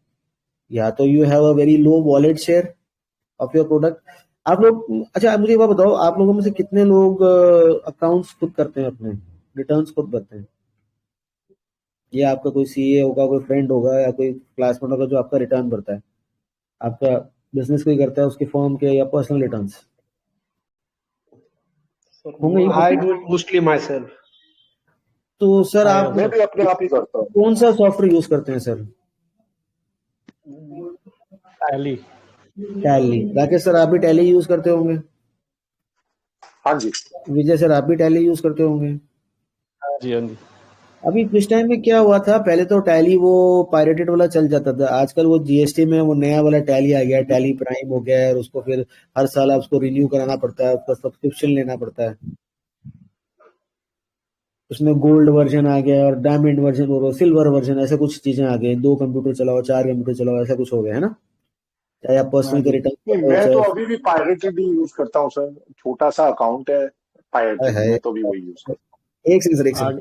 या तो you have a very low wallet share of your product. आप लोग, अच्छा आप मुझे एक बात बताओ, आप लोगों में से कितने लोग अकाउंट्स खुद करते हैं, अपने रिटर्न्स खुद भरते हैं? या आपका कोई सीए होगा, कोई फ्रेंड होगा या कोई क्लासमेट होगा जो आपका रिटर्न भरता है? आपका बिजनेस कोई करता है, उसके फॉर्म के या पर्सनल रिटर्न्स होंगे? I do it mostly my self. तो सर आप मैं भी अपने आप ही करता हूँ। कौन सा सॉफ्टवेयर यूज करते हैं sir? Tally. Tally. Rakesh sir आप भी टैली यूज करते होंगे? हाँ जी। विजय सर आप भी टैली यूज करते होंगे? हाँ जी, हाँ जी। अभी कुछ टाइम में क्या हुआ था, पहले तो टैली वो पायरेटेड वाला चल जाता था, आजकल वो जीएसटी में वो नया वाला टैली आ गया, टैली प्राइम हो गया है, और उसको फिर हर साल आप उसको रिन्यू कराना पड़ता है, उसका सब्सक्रिप्शन लेना पड़ता है। उसमें गोल्ड वर्जन आ गया और डायमंड वर्जन और सिल्वर वर्जन, ऐसे कुछ चीजें आ गई। 2 कंप्यूटर चलाओ, 4 कंप्यूटर चलाओ, ऐसा कुछ हो गया है ना। चाहे आप पर्सनल के रिटर्न, मैं तो अभी भी पायरेटेड ही यूज करता हूँ सर। छोटा सा अकाउंट है पायरेटेड, मैं तो भी वही यूज करता हूँ। एक सेकंड सर, एक सेकंड।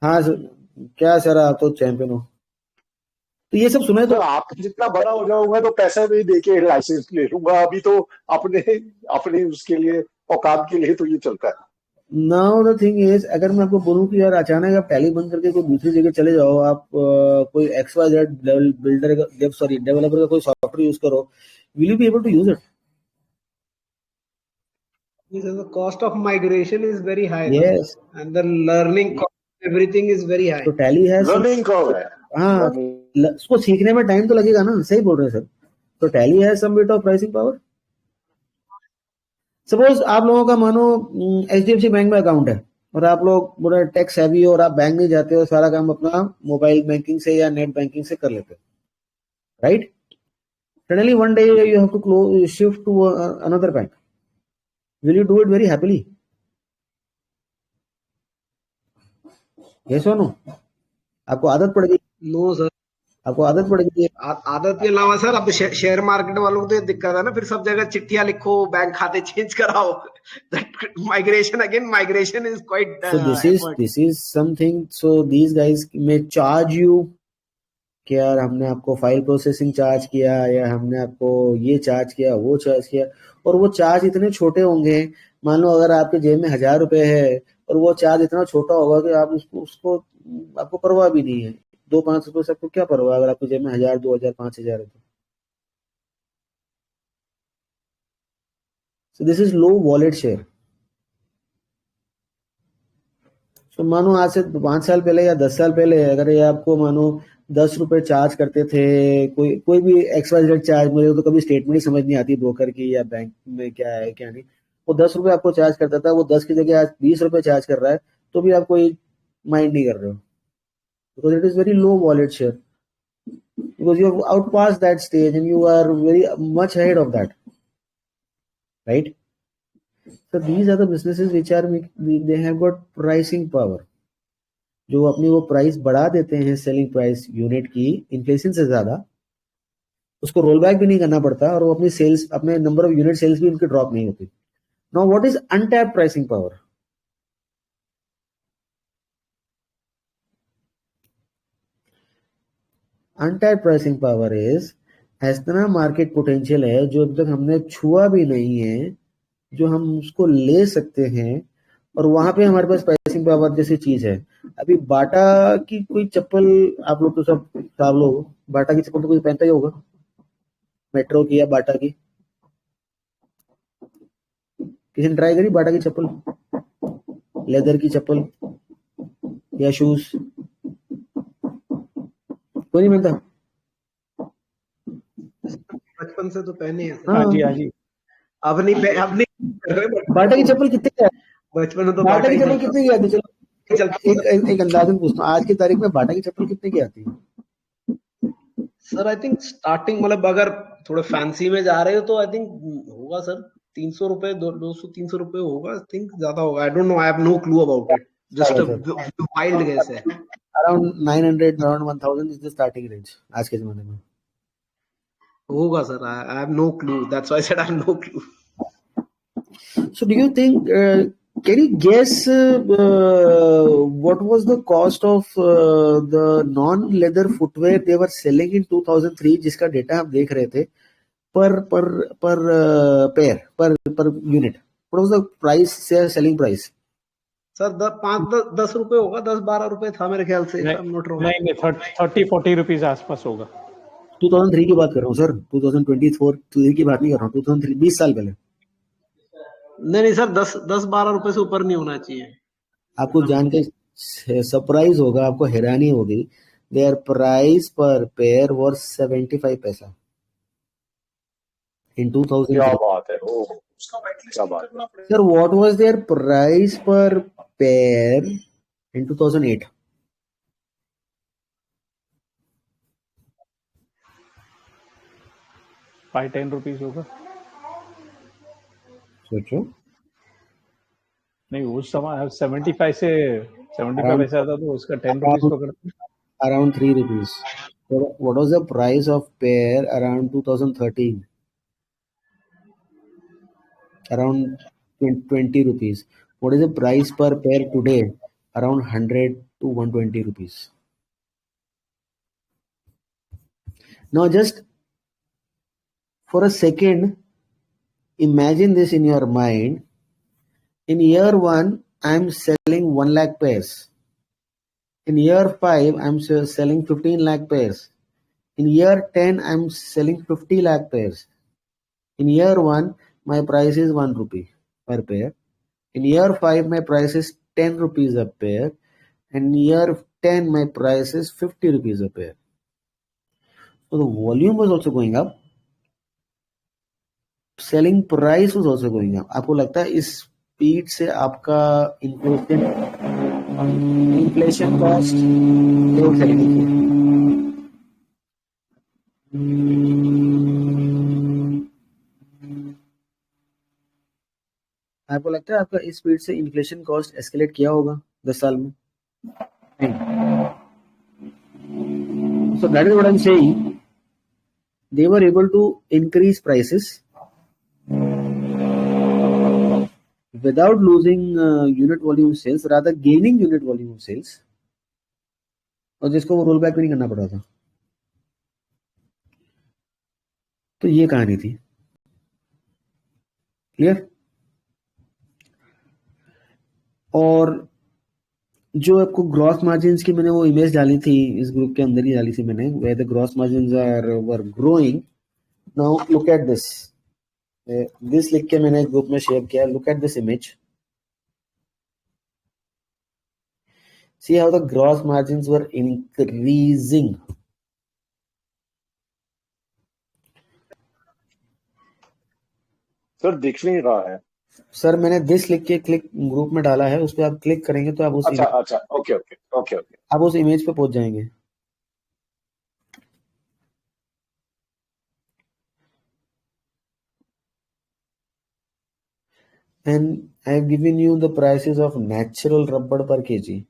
हाँ सर, क्या सर आप तो चैंपियन हो। तो ये सब सुने तो आप जितना बड़ा हो जाऊंगा तो पैसा भी दे के लाइसेंस ले लूंगा। अभी तो अपने अपने उसके लिए, औकात के लिए तो ये चलता है। नाउ द थिंग इज, अगर मैं आपको बोलूं कि यार अचानक आप टैली बंद करके कोई दूसरी जगह चले जाओ, आप कोई XYZ बिल्डर सॉरी डेवलपर का कोई सॉफ्टवेयर यूज करो, will you be able to use it? The cost of migration is very high. Yes. And the learning cost, everything is very high. तो टैली है, लर्निंग कर्व है। हाँ, उसको सीखने में टाइम तो लगेगा ना, सही बोल रहे हैं सर। तो टैली है some bit of pricing power. Suppose आप लोगों का मानो HDFC बैंक में अकाउंट है और आप लोग पूरा टैक्स हैवी हो और आप बैंक नहीं जाते हो, सारा काम अपना मोबाइल बैंकिंग से या नेट बैंकिंग से कर लेते हो, right? Suddenly one day you have to shift to another bank, will you do it very happily? Yes और नो? आपको आदत पड़ गई? नो सर, आपको आदत पड़ गई? आदत के अलावा सर अब शेयर मार्केट वालों को तो ये दिक्कत है ना, फिर सब जगह चिट्ठियां लिखो, बैंक खाते चेंज कराओ। Migration again, migration is quite. So this is something. So these guys may charge you कि यार हमने आपको फाइल प्रोसेसिंग चार्ज किया या हमने आपको ये चार्ज किया, वो चार्ज किया, और वो चार्ज इतने छोटे होंगे। मान लो अगर आपके जेब में 1000 रुपए है और वो चार्ज इतना छोटा होगा कि आप उसको आपको परवाह भी नहीं है। 2-5 रुपए से आपको क्या परवाह अगर आपके जेब में 1000, 2000, 5000 है तो। So this is low wallet share. तो मानो आज से 5 साल पहले या 10 साल पहले अगर ये आपको मानो 10 रुपए चार्ज करते थे, कोई भी XYZ चार्ज, मुझे तो कभी स्टेटमेंट ही समझ नहीं आती ब्रोकर की या बैंक में क्या है क्या नहीं। वो 10 रुपए आपको चार्ज करता था, वो 10 की जगह आज 20 रुपए चार्ज कर रहा है, तो भी आप कोई माइंड नहीं कर रहे हो, because it is very low wallet share, because you have outpassed that stage and you are very much ahead of that, right? So these are the businesses which are they have got pricing power. जो अपनी वो price बढ़ा देते हैं, selling price unit की inflation से ज्यादा, उसको रोल बैक भी नहीं करना पड़ता और वो अपनी सेल्स, अपने नंबर ऑफ यूनिट सेल्स भी उनकी ड्रॉप नहीं होती। Now what is untapped pricing power? Untapped pricing power is इतना मार्केट पोटेंशियल है जो अब तक हमने छुआ भी नहीं है, जो हम उसको ले सकते हैं, और वहां पे हमारे पास प्राइसिंग पावर जैसी चीज है। अभी बाटा की कोई चप्पल, आप लोग तो सब लोग बाटा की चप्पल तो कोई पहनता ही होगा, मेट्रो की या बाटा की। किसी ने ट्राई करी बाटा की चप्पल, लेदर की चप्पल या शूज? कोई नहीं पहनता? बचपन से तो पहने हैं। हाँ जी, हाँ जी। अपनी बाटा की चप्पल कितने की? बचपन में तो बाटा की चप्पल कितने की आती है? चलो एक अंदाजन पूछता हूँ, आज की तारीख में बाटा की चप्पल कितने की आती है? सर आई थिंक स्टार्टिंग, मतलब अगर थोड़े फैंसी में जा रहे हो तो आई थिंक होगा सर 300 रुपए, 200-300 रुपए होगा। आई थिंक ज्यादा होगा, I don't know, I have no clue about it, just a wild guess है। Around 900, around 1000 is the starting range आज के जमाने में। होगा sir, I have no clue, that's why I said I have no clue. So do you think, can you guess what was the cost of the non-leather footwear they were selling in 2003, जिसका data हम देख रहे थे, per pair, per unit? What was the price, selling price? Sir 5-10 रुपए होगा, 10-12 रुपए था मेरे ख्याल से। नहीं 30-40 रुपीज आसपास होगा। 2003 की बात कर रहा हूँ सर, 2024 की बात नहीं कर रहा हूँ, 2003, 20 साल पहले। नहीं सर, 10-12 रुपए से ऊपर नहीं होना चाहिए। आपको जान के सरप्राइज होगा, आपको हैरानी होगी, देयर प्राइस पर पेयर वाज 75 पैसा इन 2000। क्या बात है, ओ क्या बात है sir, what was there price पर पेयर इन 2008? ₹5-10 होगा। सोचो। नहीं, उस समय 75 से 75 पैसा था तो उसका 10 रुपीज पकड़ते। Around 3 rupees. So what was the price of pair around 2013? Around 20 rupees. What is the price per pair today? Around 100 to 120 rupees. Now just for a second, imagine this in your mind. In year 1, I'm selling 1 lakh pairs. In year 5, I'm selling 15 lakh pairs. In year 10, I'm selling 50 lakh pairs. In year 1, my price is 1 rupee per pair. In year 5, my price is 10 rupees a pair. And in year 10, my price is 50 rupees a pair. So the volume was also going up. Selling price was also going up. आपको लगता है इस speed से आपका inflation cost आपको लगता है आपका इस स्पीड से इन्फ्लेशन कॉस्ट एस्केलेट किया होगा 10 साल में? So that is what I'm saying. They were able to increase prices without losing unit volume sales, rather gaining unit volume sales, और जिसको वो रोल बैक भी नहीं करना पड़ा था। तो ये कहानी थी। क्लियर? और जो आपको ग्रॉस मार्जिन्स की मैंने वो इमेज डाली थी, इस ग्रुप के अंदर ही डाली थी मैंने, where the gross margins were growing. Now look at this. This लिख के मैंने ग्रुप में शेयर किया. Look at this image. See how the gross margins were increasing. Sir दिख नहीं रहा है सर, मैंने दिस लिख के क्लिक ग्रुप में डाला है, उस पर आप क्लिक करेंगे तो आप उस अच्छा ओके आप उस इमेज पे पहुंच जाएंगे। And I have given you the prices of natural rubber per kg.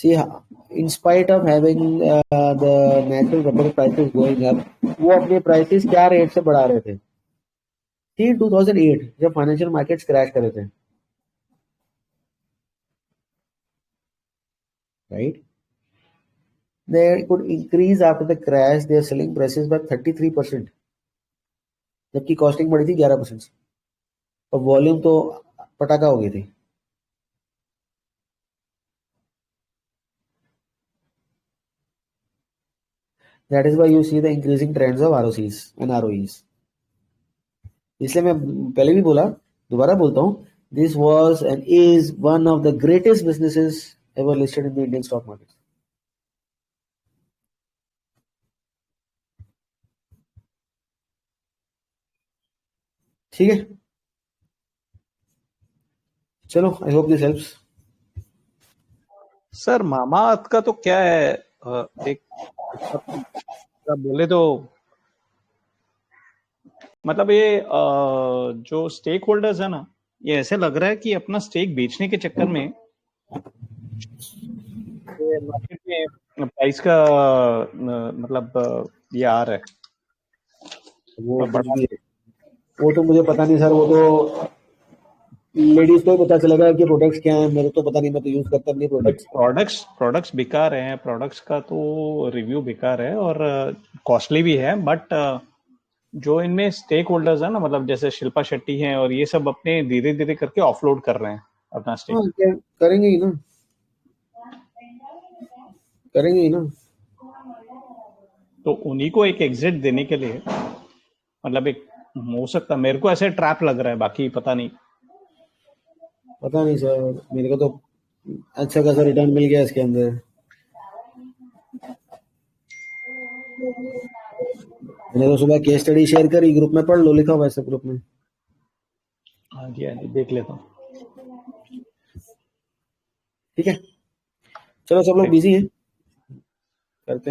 See, in spite of having the natural rubber prices going up, वो अपने prices क्या रेट से बढ़ा रहे थे? See, 2008 जब फाइनेंशियल मार्केट्स क्रैश करे थे, right? They could increase after the crash their selling prices by 33%, जबकि कॉस्टिंग बढ़ी थी 11% से, और वॉल्यूम तो पटाखा हो गई थी. That is why you see the increasing trends of ROCs and ROEs. इसलिए मैं पहले भी बोला, दोबारा बोलता हूँ, this was and is one of the greatest businesses ever listed in the Indian stock market. ठीक है, चलो, I hope this helps. Sir Mamaearth का तो क्या है, एक बोले तो मतलब ये जो स्टेक होल्डर्स है ना, ये ऐसे लग रहा है कि अपना स्टेक बेचने के चक्कर में मार्केट में प्राइस का मतलब ये आ रहा है. वो तो मुझे पता नहीं सर, वो तो लेडीज को पता चलेगा कि प्रोडक्ट्स क्या हैं, मेरे तो पता नहीं, मैं तो यूज करता नहीं प्रोडक्ट्स बेकार हैं, प्रोडक्ट्स का तो रिव्यू बेकार है और कॉस्टली भी है, बट जो इनमें स्टेक होल्डर्स है ना, मतलब जैसे शिल्पा शेट्टी हैं और ये सब अपने धीरे धीरे करके ऑफलोड कर रहे हैं अपना स्टेक. करेंगे ही ना, तो उन्हीं को एक एग्जिट देने के लिए मतलब एक हो सकता, मेरे को ऐसे ट्रैप लग रहा है, बाकी पता नहीं सर, मेरे को तो अच्छा खासा रिटर्न मिल गया इसके अंदर. मैंने तो सुबह केस स्टडी शेयर करी, ग्रुप में पढ़ लो, लिखा हुआ है सब ग्रुप में. हाँ जी, देख लेता हूँ. ठीक है, चलो सब लोग बिजी हैं, करते हैं.